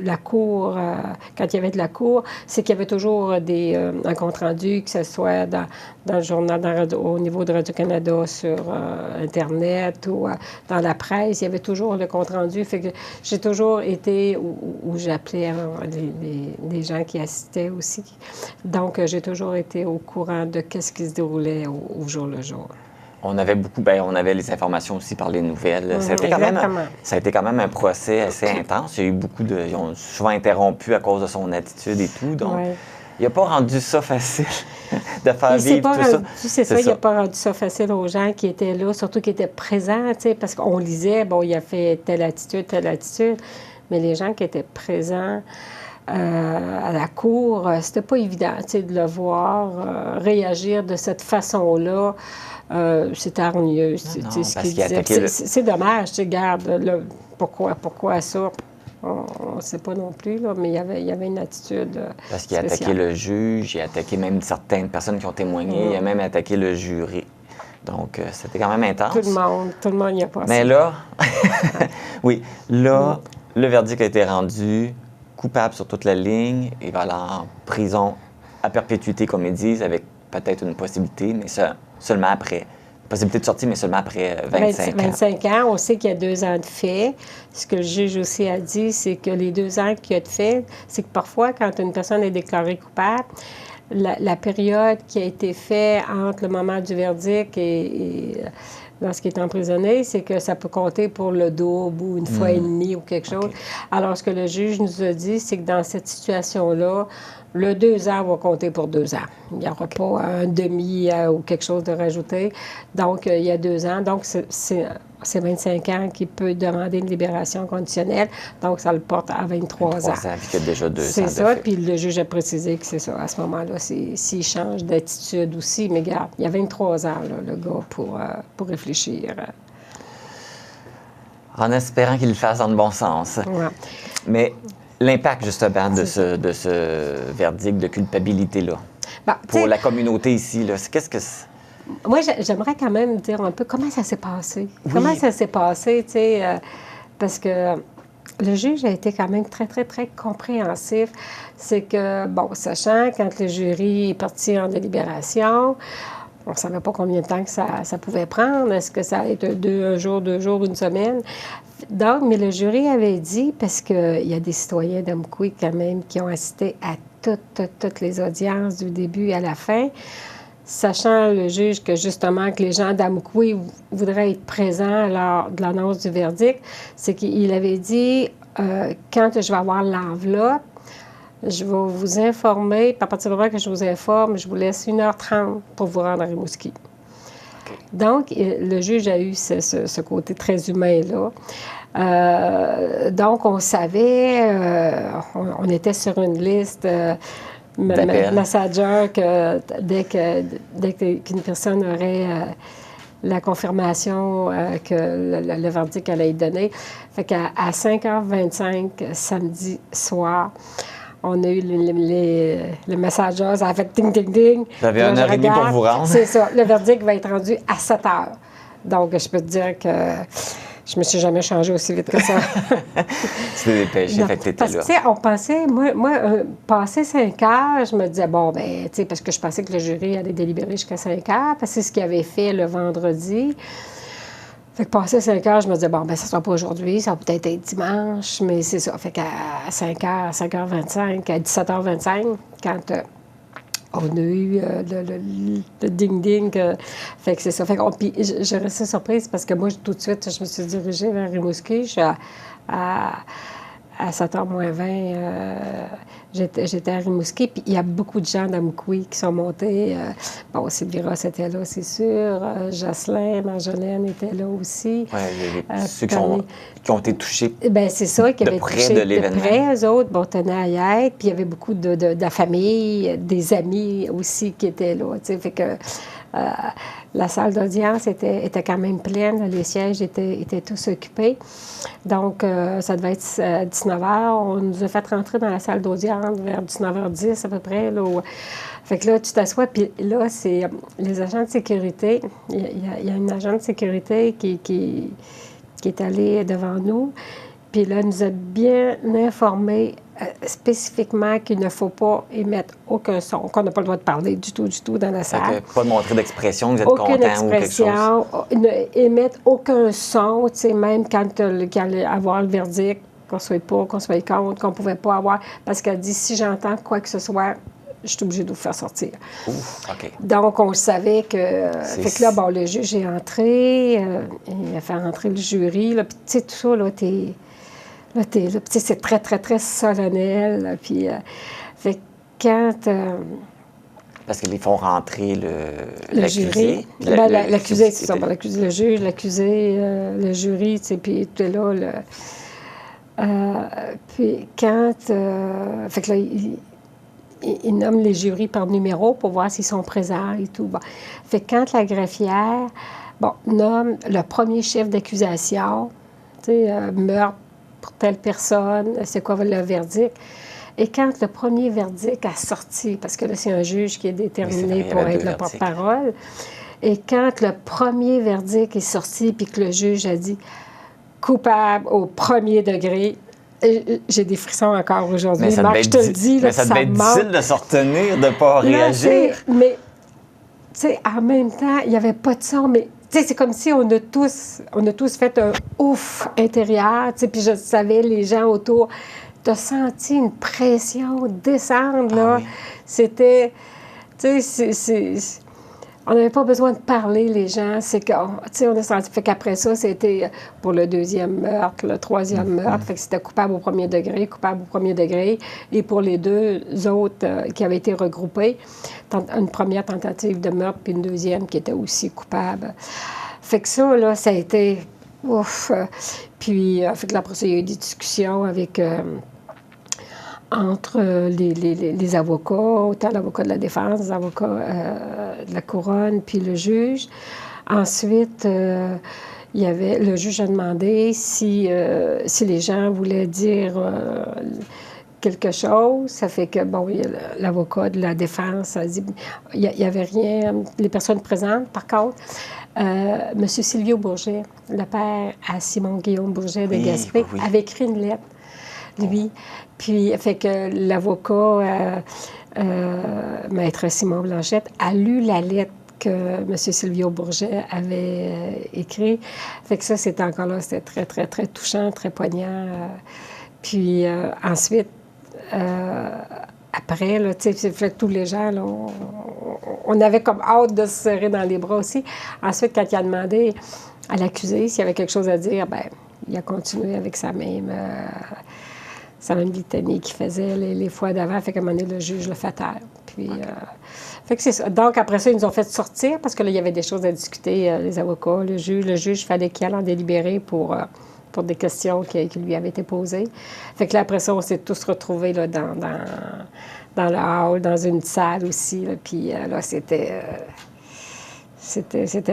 la cour, quand il y avait de la cour, c'est qu'il y avait toujours un compte-rendu, que ce soit dans le journal, au niveau de Radio-Canada, sur Internet ou dans la presse, il y avait toujours le compte-rendu. Fait que j'ai toujours été où j'appelais des gens qui assistaient aussi. Donc, j'ai toujours été au courant de ce qui se déroulait au jour le jour. On avait on avait les informations aussi par les nouvelles. Ça a été quand même un procès assez intense. Il y a eu ils ont souvent interrompu à cause de son attitude et tout. Donc, il n'a pas rendu ça facile de faire vivre tout ça. C'est ça, il n'a pas rendu ça facile aux gens qui étaient là, surtout qui étaient présents, parce qu'on lisait, bon, il a fait telle attitude, mais les gens qui étaient présents à la cour, c'était pas évident, de le voir réagir de cette façon-là. C'est hargneux, ce qu'il disait. C'est dommage, regarde, pourquoi ça? On ne sait pas non plus, là, mais il y avait une attitude Parce qu'il a attaqué le juge, il a attaqué même certaines personnes qui ont témoigné, il a même attaqué le jury. Donc, c'était quand même intense. Tout le monde y a passé. Mais là, le verdict a été rendu coupable sur toute la ligne. Il va aller en prison à perpétuité, comme ils disent, avec peut-être une possibilité, mais seulement après. Possibilité de sortie, mais seulement après 25 ans. 25 ans, on sait qu'il y a 2 ans de fait. Ce que le juge aussi a dit, c'est que les 2 ans qu'il y a de fait, c'est que parfois, quand une personne est déclarée coupable, la période qui a été faite entre le moment du verdict et lorsqu'il est emprisonné, c'est que ça peut compter pour le double ou une fois et demie ou quelque chose. Alors, ce que le juge nous a dit, c'est que dans cette situation-là, le 2 ans va compter pour 2 ans. Il n'y aura pas un demi ou quelque chose de rajouté. Donc, il y a 2 ans. Donc, c'est 25 ans qu'il peut demander une libération conditionnelle. Donc, ça le porte à 23 ans. Puis il y a déjà 2 ans. C'est ça. Puis le juge a précisé que c'est ça. À ce moment-là, s'il change d'attitude aussi. Mais regarde, il y a 23 ans, là, le gars, pour réfléchir. En espérant qu'il le fasse dans le bon sens. Ouais. Mais l'impact, justement, de ce verdict de culpabilité-là, pour la communauté ici, là, qu'est-ce que c'est? Moi, j'aimerais quand même dire un peu comment ça s'est passé. Oui. Comment ça s'est passé, tu sais, parce que le juge a été quand même très, très, très compréhensif. C'est que, bon, sachant quand le jury est parti en délibération, on ne savait pas combien de temps que ça pouvait prendre. Est-ce que ça allait être un jour, 2 jours, une semaine? Donc, mais le jury avait dit, parce qu'il y a des citoyens d'Amqui quand même qui ont assisté à toutes les audiences du début à la fin, sachant le juge que justement que les gens d'Amqui voudraient être présents lors de l'annonce du verdict, c'est qu'il avait dit quand je vais avoir l'enveloppe, je vais vous informer. Puis à partir du moment que je vous informe, je vous laisse 1h30 pour vous rendre à Rimouski. Okay. Donc, le juge a eu ce côté très humain-là. Donc, on savait, on était sur une liste Massager que dès qu'une personne aurait la confirmation que le verdict allait être donné. Fait qu'à 5h25, samedi soir, on a eu le Massager, ça a fait ding-ding-ding. Vous avez 1h30 pour vous rendre. C'est ça. Le verdict va être rendu à 7h. Donc, je peux te dire que je me suis jamais changée aussi vite que ça. Tu t'es dépêché, fait que t'étais là. Parce que, tu sais, on pensait, moi passé 5 heures, je me disais, bon, ben, tu sais, parce que je pensais que le jury allait délibérer jusqu'à 5 heures, parce que c'est ce qu'il avait fait le vendredi. Fait que passé 5 heures, je me disais, bon, ben, ça sera pas aujourd'hui, ça va peut-être être dimanche, mais c'est ça. Fait qu'à 5 heures, 5h25, à 17h25, quand on a eu le ding-ding. Fait que c'est ça. Fait que puis j'ai resté surprise parce que moi, tout de suite, je me suis dirigée vers Rimouski. Je suis à 7h moins 20, j'étais à Rimouski. Puis il y a beaucoup de gens d'Amkoui qui sont montés. Bon, Sylvie Ross était là, c'est sûr. Jocelyn, Marjolaine était là aussi. Oui, ceux qui ont été touchés ben, c'est ça, qui avaient touché de l'événement. De près, eux autres, bon, tenaient à y être. Puis il y avait beaucoup de la famille, des amis aussi qui étaient là. Tu sais, fait que la salle d'audience était quand même pleine. Les sièges étaient tous occupés. Donc, ça devait être à 19h. On nous a fait rentrer dans la salle d'audience vers 19h10 à peu près. Là, fait que là, tu t'assois, puis là, c'est les agents de sécurité. Il y a une agent de sécurité qui est allée devant nous. Puis là, elle nous a bien informés spécifiquement qu'il ne faut pas émettre aucun son, qu'on n'a pas le droit de parler du tout dans la salle. Pas de montrer d'expression, que vous êtes content ou quelque chose. Ne émettre aucun son, tu sais, même quand il allait avoir le verdict, qu'on soit pour, qu'on soit contre, qu'on ne pouvait pas avoir. Parce qu'elle dit, si j'entends quoi que ce soit, je suis obligée de vous faire sortir. Ouf, OK. Donc, on savait que... Fait que là, bon, le juge est entré, il a fait entrer le jury, là, puis tu sais, tout ça, là, t'es là, puis tu sais, c'est très, très, très solennel, là, puis... fait que quand... Parce qu'ils font rentrer le jury. L'accusé, c'est ça. Le juge, l'accusé, le jury, tu sais, puis tout est là. Puis quand... fait que là, il nomme les jurys par numéro pour voir s'ils sont présents et tout. Bon. Fait que quand la greffière, nomme le premier chef d'accusation, tu sais, meurtre pour telle personne, c'est quoi le verdict. Et quand le premier verdict a sorti, parce que là, c'est un juge qui est déterminé pour être le porte-parole, et quand le premier verdict est sorti, puis que le juge a dit « coupable au premier degré », j'ai des frissons encore aujourd'hui. Marc, je te le dis, là, ça devait être difficile de se retenir, de ne pas réagir. Mais, tu sais, en même temps, il n'y avait pas de son, mais tu sais, c'est comme si on a tous fait un ouf intérieur, tu sais, puis je savais, les gens autour, t'as senti une pression descendre, là. Oui. C'était, tu sais, on n'avait pas besoin de parler, les gens. C'est que, tu sais, on a senti. Fait qu'après ça, c'était pour le deuxième meurtre, le troisième meurtre. Fait que c'était coupable au premier degré. Et pour les deux autres qui avaient été regroupés, une première tentative de meurtre, puis une deuxième qui était aussi coupable. Fait que ça, là, ça a été ouf. Puis, fait que là, après ça, il y a eu des discussions avec... entre les avocats, autant l'avocat de la défense, les avocats de la couronne, puis le juge. Ensuite, il y avait, le juge a demandé si les gens voulaient dire quelque chose. Ça fait que, bon, l'avocat de la défense a dit, il n'y avait rien, les personnes présentes. Par contre, M. Silvio Bourget, le père à Simon-Guillaume Bourget de Gaspé, avait écrit une lettre, lui. Puis, fait que l'avocat, maître Simon Blanchette, a lu la lettre que M. Silvio Bourget avait écrite. Fait que ça, c'était encore là, c'était très, très, très touchant, très poignant. Puis ensuite, après, là, tu sais, tous les gens, là, on avait comme hâte de se serrer dans les bras aussi. Ensuite, quand il a demandé à l'accusé s'il y avait quelque chose à dire, bien, il a continué avec sa même litanie qu'il faisait les fois d'avant. Fait qu'à un moment donné, le juge le fait taire. Puis, fait que c'est ça. Donc, après ça, ils nous ont fait sortir parce que là, il y avait des choses à discuter, les avocats, le juge. Le juge, il fallait qu'il aille en délibéré pour des questions qui lui avaient été posées. Fait que là, après ça, on s'est tous retrouvés là, dans le hall, dans une salle aussi. Là, puis là, c'était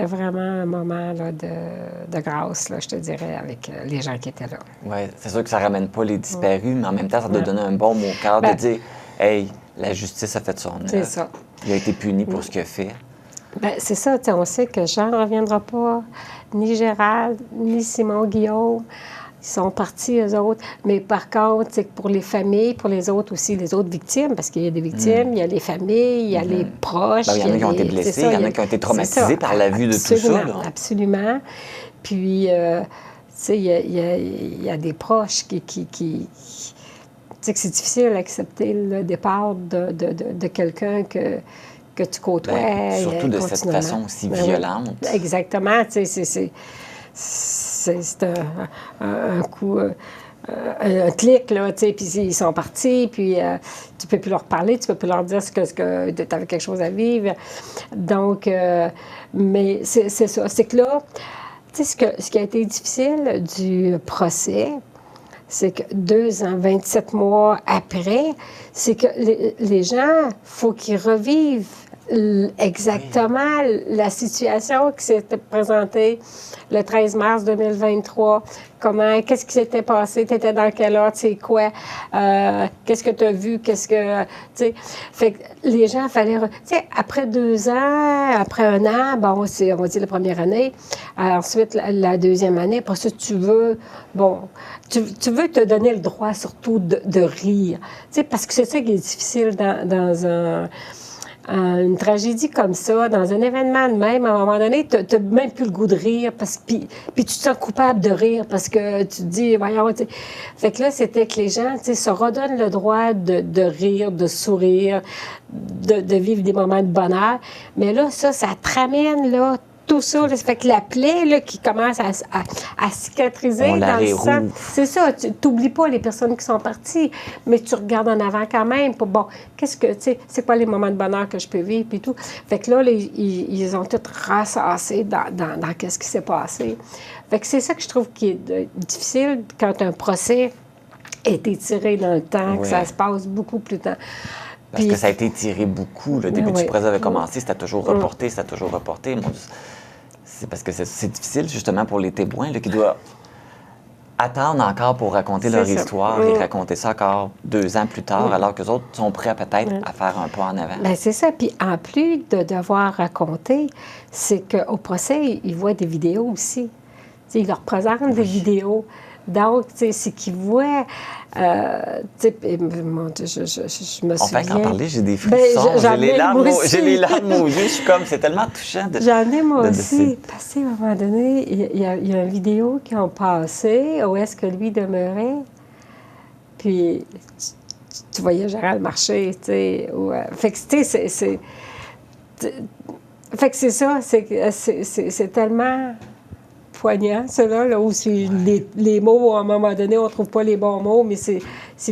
vraiment un moment là, de grâce, là, je te dirais, avec les gens qui étaient là. Oui, c'est sûr que ça ne ramène pas les disparus, mais en même temps, ça doit donner un bon mot au cœur de dire « Hey, la justice a fait son œuvre. » C'est ça. Il a été puni pour ce qu'il a fait. Bien, c'est ça, on sait que Jean ne reviendra pas, ni Gérald, ni Simon-Guillaume. Ils sont partis, eux autres. Mais par contre, c'est que pour les familles, pour les autres aussi, les autres victimes, parce qu'il y a des victimes, il y a les familles, il y a les proches. Ben, il y en a qui ont été blessés, il y en a qui ont été traumatisés par la vue de tout ça. Là. Absolument. Puis, tu sais, il y a des proches qui tu sais que c'est difficile d'accepter le départ de quelqu'un que tu côtoies. Ben, surtout de cette façon aussi violente. Oui. Exactement. Tu sais, c'est un coup, un clic, là, tu sais, puis ils sont partis, puis tu peux plus leur parler, tu peux plus leur dire que tu avais quelque chose à vivre. Donc, mais c'est ça. C'est que là, tu sais, ce qui a été difficile du procès, c'est que 2 ans, 27 mois après, c'est que les gens, il faut qu'ils revivent exactement la situation qui s'était présentée le 13 mars 2023. Qu'est-ce qui s'était passé? Tu étais dans quel ordre? C'est quoi? Qu'est-ce que tu as vu? Qu'est-ce que... Tu sais, fait que les gens, fallait... Tu sais, après 2 ans, après 1 an, bon, on va dire la première année, ensuite la deuxième année, après ça, tu veux te donner le droit surtout de rire. Tu sais, parce que c'est ça qui est difficile dans une tragédie comme ça, dans un événement de même, à un moment donné, tu n'as même plus le goût de rire, puis tu te sens coupable de rire parce que tu te dis, voyons, tu sais. Fait que là, c'était que les gens, tu sais, se redonnent le droit de rire, de sourire, de vivre des moments de bonheur. Mais là, ça te ramène, là, tout ça, là, ça fait que la plaie là, qui commence à cicatriser dans le sang. C'est ça, tu n'oublies pas les personnes qui sont parties, mais tu regardes en avant quand même pour, bon, qu'est-ce que, tu sais, c'est quoi les moments de bonheur que je peux vivre, puis tout. Fait que là, ils ont tout ressassé dans qu'est-ce qui s'est passé. Fait que c'est ça que je trouve qui est difficile quand un procès est étiré dans le temps, que ça se passe beaucoup plus de temps. Parce que ça a été tiré beaucoup. Le début du procès avait commencé, c'était toujours reporté, c'était toujours reporté. C'est parce que c'est difficile, justement, pour les témoins là, qui doivent attendre encore pour raconter leur histoire et raconter ça encore 2 ans plus tard, alors que les autres sont prêts peut-être à faire un pas en avant. Bien, c'est ça. Puis en plus de devoir raconter, c'est qu'au procès, ils voient des vidéos aussi. T'sais, ils leur présentent des vidéos. Donc, c'est qu'ils voient... je me souviens... On fait qu'en parler, j'ai des frissons, j'ai les larmes aux yeux. Je suis comme, c'est tellement touchant. J'en ai moi aussi. Parce qu'à un moment donné, il y a une vidéo qui ont passé où est-ce que lui demeurait. Puis, tu voyais Gérald marcher, tu sais. Fait que, tu sais, fait que c'est ça, c'est tellement... poignant, cela, là, où les mots, à un moment donné, on ne trouve pas les bons mots, mais c'est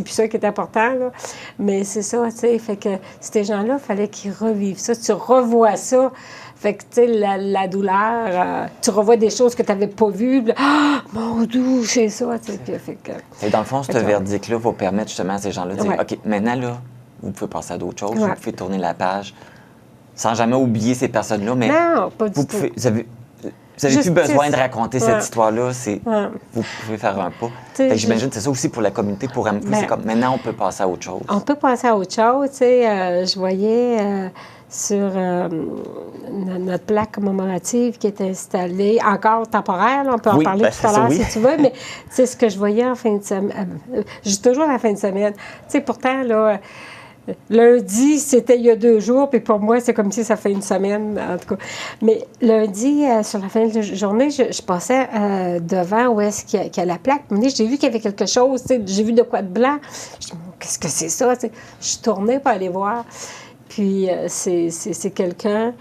plus ça qui est important, là. Mais c'est ça, tu sais, fait que ces gens-là, il fallait qu'ils revivent ça. Tu revois ça, fait que, tu sais, la douleur, tu revois des choses que tu n'avais pas vues, ah, mon Dieu, c'est ça, tu sais. Fait que... Et dans le fond, ce verdict-là va permettre justement à ces gens-là de dire, OK, maintenant, là, vous pouvez passer à d'autres choses, vous pouvez tourner la page, sans jamais oublier ces personnes-là, mais non, pas du tout. Vous n'avez plus besoin de raconter cette histoire-là. Vous pouvez faire un pas. J'imagine que c'est ça aussi pour la communauté, pour Ampou. C'est comme maintenant, on peut passer à autre chose. On peut passer à autre chose. Je voyais sur notre plaque commémorative qui est installée, encore temporaire, là, on peut en parler tout à l'heure si tu veux, mais c'est ce que je voyais en fin de semaine. Toujours la fin de semaine. Pourtant, là... Lundi, c'était il y a 2 jours, puis pour moi, c'est comme si ça fait une semaine, en tout cas. Mais lundi, sur la fin de la journée, je passais devant où est-ce qu'il y a la plaque. J'ai vu qu'il y avait quelque chose, j'ai vu de quoi de blanc. Je me dis, qu'est-ce que c'est ça? Je suis tournée pour aller voir. Puis c'est quelqu'un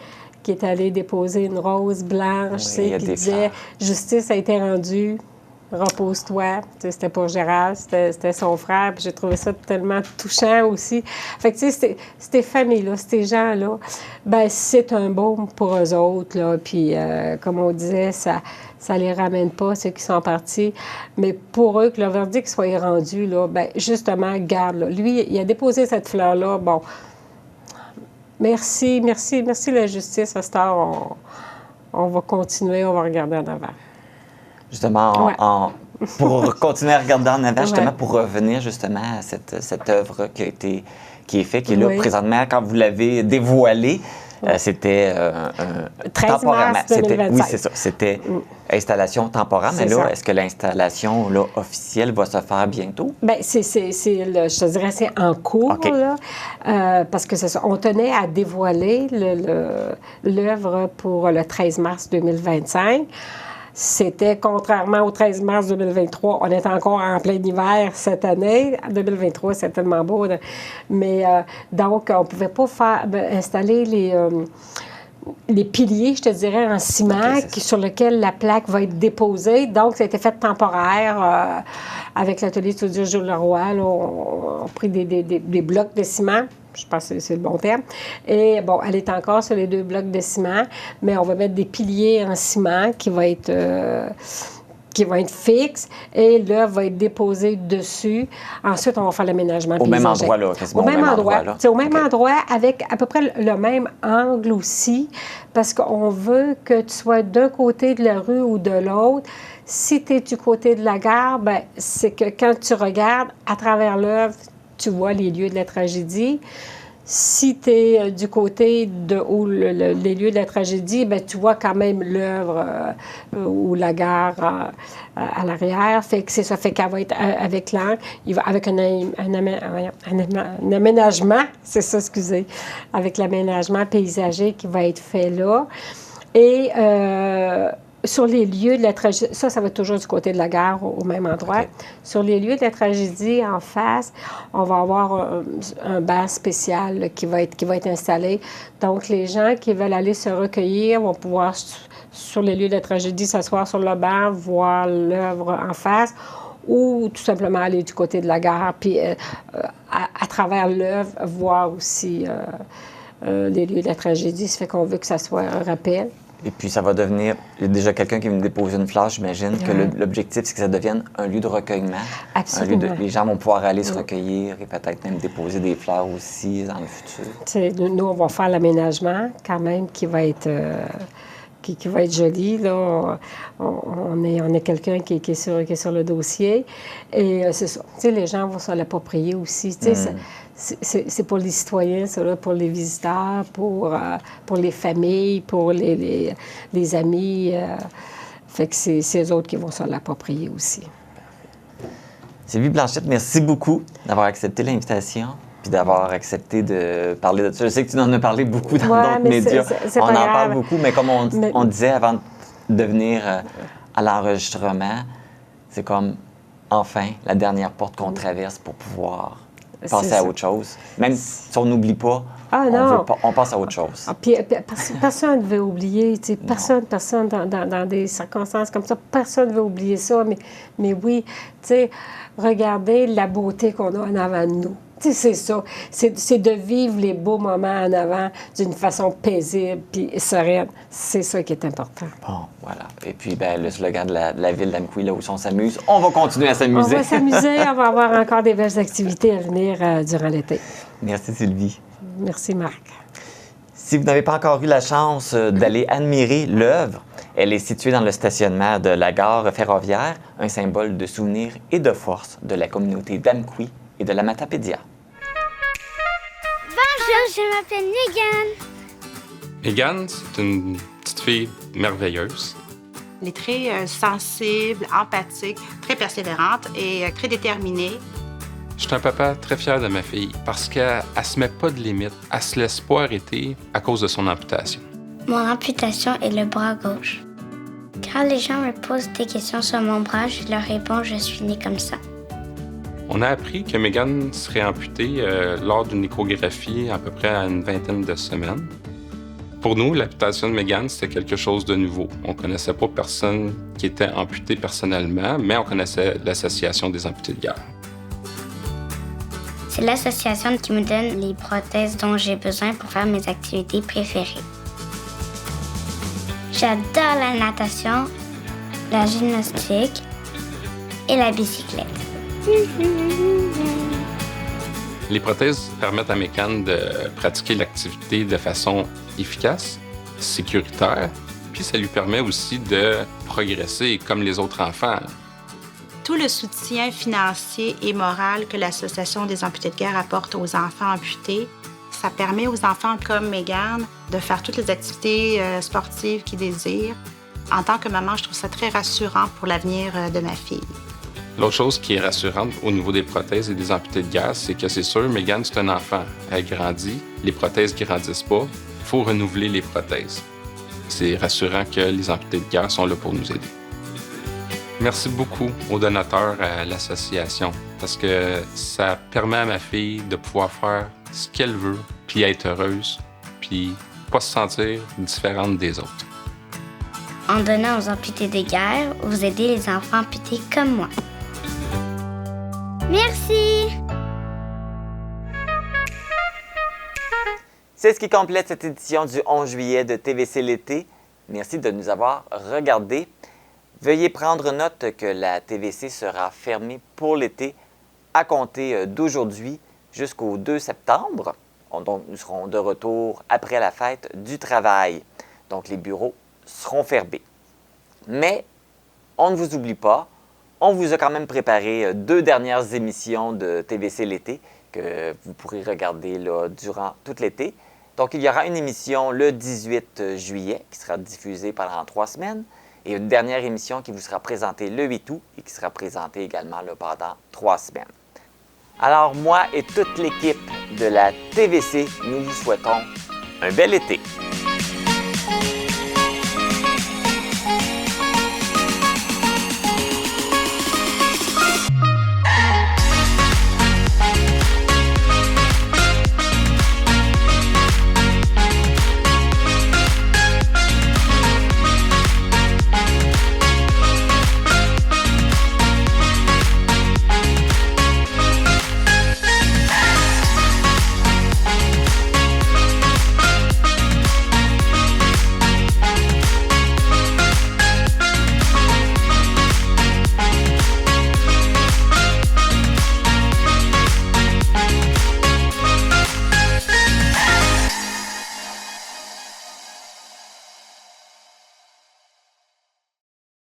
qui est allé déposer une rose blanche, qui disait « Justice a été rendue ». repose-toi. Tu sais, c'était pour Gérald, c'était son frère, puis j'ai trouvé ça tellement touchant aussi. Fait que, tu sais, ces familles-là, ces gens-là, ben c'est un baume pour eux autres, là. Puis, comme on disait, ça les ramène pas, ceux qui sont partis. Mais pour eux, que le verdict soit rendu, là, ben justement, garde, là. Lui, il a déposé cette fleur-là. Bon, merci la justice. À cette heure, on va continuer, on va regarder en avant. Justement, pour continuer à regarder en avant, justement, Ouais. pour revenir justement à cette œuvre qui est faite, qui est là Oui. présentement, quand vous l'avez dévoilée, c'était 13 temporairement. mars 2025. Oui, c'est ça. C'était installation temporaire, mais C'est là, ça. est-ce que l'installation là, officielle va se faire bientôt? Bien, je te dirais, c'est en cours, OK. là, parce que c'est ça. On tenait à dévoiler l'œuvre pour le 13 mars 2025. C'était, contrairement au 13 mars 2023, on est encore en plein hiver cette année. En 2023, c'est tellement beau. Là. Mais donc, on ne pouvait pas installer les piliers, je te dirais, en ciment, OK, c'est ça. sur lequel la plaque va être déposée. Donc, ça a été fait temporaire avec l'atelier Studio Jules Leroy. Là, on a pris des blocs de ciment. Je pense que c'est le bon terme. Et bon, elle est encore sur les 2 blocs de ciment, mais on va mettre des piliers en ciment qui vont être fixes et l'œuvre va être déposée dessus. Ensuite, on va faire l'aménagement Au même paysager. endroit, là, quasiment Au même endroit. là. C'est au même OK. endroit, avec à peu près le même angle aussi, parce qu'on veut que tu sois d'un côté de la rue ou de l'autre. Si tu es du côté de la gare, ben, c'est que quand tu regardes à travers l'œuvre, tu vois les lieux de la tragédie. Si tu es du côté où les lieux de la tragédie, bien, tu vois quand même l'œuvre ou la gare à l'arrière. Fait que c'est ça. Fait qu'elle va être avec l'angle, avec un aménagement, c'est ça, excusez, avec l'aménagement paysager qui va être fait là. Et sur les lieux de la tragédie, ça va être toujours du côté de la gare, au même endroit. OK. Sur les lieux de la tragédie, en face, on va avoir un bar spécial là, qui va être installé. Donc, les gens qui veulent aller se recueillir vont pouvoir, sur les lieux de la tragédie, s'asseoir sur le bar, voir l'œuvre en face, ou tout simplement aller du côté de la gare, puis à travers l'œuvre, voir aussi les lieux de la tragédie. Ça fait qu'on veut que ça soit un rappel. Et puis, ça va devenir... Il y a déjà quelqu'un qui vient me déposer une fleur, j'imagine, que Ouais. l'objectif, c'est que ça devienne un lieu de recueillement. Absolument. Un lieu les gens vont pouvoir aller se recueillir et peut-être même déposer des fleurs aussi dans le futur. T'sais, nous, on va faire l'aménagement quand même qui va être joli. Là. On est quelqu'un qui est sur le dossier. Et c'est ça. T'sais, les gens vont se l'approprier aussi. C'est pour les citoyens, ça, là, pour les visiteurs, pour les familles, pour les amis. Fait que c'est eux autres qui vont se l'approprier aussi. Sylvie Blanchette, merci beaucoup d'avoir accepté l'invitation puis d'avoir accepté de parler de ça. Je sais que tu en as parlé beaucoup dans Ouais, d'autres mais médias. c'est On pas en grave. parle beaucoup, mais comme Mais- on disait avant de venir à l'enregistrement, c'est comme enfin la dernière porte qu'on traverse pour pouvoir passer C'est à ça. autre chose. Même si on n'oublie pas, Ah, on non. veut pas- on passe à autre chose. Ah, puis, personne ne veut oublier, tu sais, personne dans des circonstances comme ça, personne ne veut oublier ça, mais oui, tu sais, regardez la beauté qu'on a en avant de nous. Tu sais, c'est ça. C'est de vivre les beaux moments en avant d'une façon paisible puis sereine. C'est ça qui est important. Bon, voilà. Et puis, ben, le slogan de la ville d'Amqui, là où on s'amuse, on va continuer à On s'amuser. va s'amuser, on va avoir encore des belles activités à venir durant l'été. Merci, Sylvie. Merci, Marc. Si vous n'avez pas encore eu la chance d'aller admirer l'œuvre, elle est située dans le stationnement de la gare ferroviaire, un symbole de souvenir et de force de la communauté d'Amqui et de la Matapédia. Bonjour, je m'appelle Megan. Megan, c'est une petite fille merveilleuse. Elle est très sensible, empathique, très persévérante et très déterminée. Je suis un papa très fier de ma fille parce qu'elle ne se met pas de limites. Elle se laisse pas arrêter à cause de son amputation. Mon amputation est le bras gauche. Quand les gens me posent des questions sur mon bras, je leur réponds « Je suis née comme ça ». On a appris que Megan serait amputée lors d'une échographie à peu près à une vingtaine de semaines. Pour nous, l'amputation de Mégane, c'était quelque chose de nouveau. On ne connaissait pas personne qui était amputé personnellement, mais on connaissait l'Association des amputés de guerre. C'est l'association qui me donne les prothèses dont j'ai besoin pour faire mes activités préférées. J'adore la natation, la gymnastique et la bicyclette. Les prothèses permettent à Mégane de pratiquer l'activité de façon efficace, sécuritaire, puis ça lui permet aussi de progresser comme les autres enfants. Tout le soutien financier et moral que l'Association des amputés de guerre apporte aux enfants amputés, ça permet aux enfants comme Mégane de faire toutes les activités sportives qu'ils désirent. En tant que maman, je trouve ça très rassurant pour l'avenir de ma fille. L'autre chose qui est rassurante au niveau des prothèses et des amputés de guerre, c'est que c'est sûr, Mégane, c'est un enfant. Elle grandit, les prothèses ne grandissent pas, il faut renouveler les prothèses. C'est rassurant que les amputés de guerre sont là pour nous aider. Merci beaucoup aux donateurs à l'association parce que ça permet à ma fille de pouvoir faire ce qu'elle veut, puis être heureuse, puis pas se sentir différente des autres. En donnant aux amputés de guerre, vous aidez les enfants amputés comme moi. Merci! C'est ce qui complète cette édition du 11 juillet de TVC l'été. Merci de nous avoir regardés. Veuillez prendre note que la TVC sera fermée pour l'été à compter d'aujourd'hui jusqu'au 2 septembre. Donc, nous serons de retour après la fête du travail. Donc, les bureaux seront fermés. Mais on ne vous oublie pas. On vous a quand même préparé 2 dernières émissions de TVC l'été que vous pourrez regarder là, durant tout l'été. Donc, il y aura une émission le 18 juillet qui sera diffusée pendant 3 semaines et une dernière émission qui vous sera présentée le 8 août et qui sera présentée également là, pendant 3 semaines. Alors, moi et toute l'équipe de la TVC, nous vous souhaitons un bel été.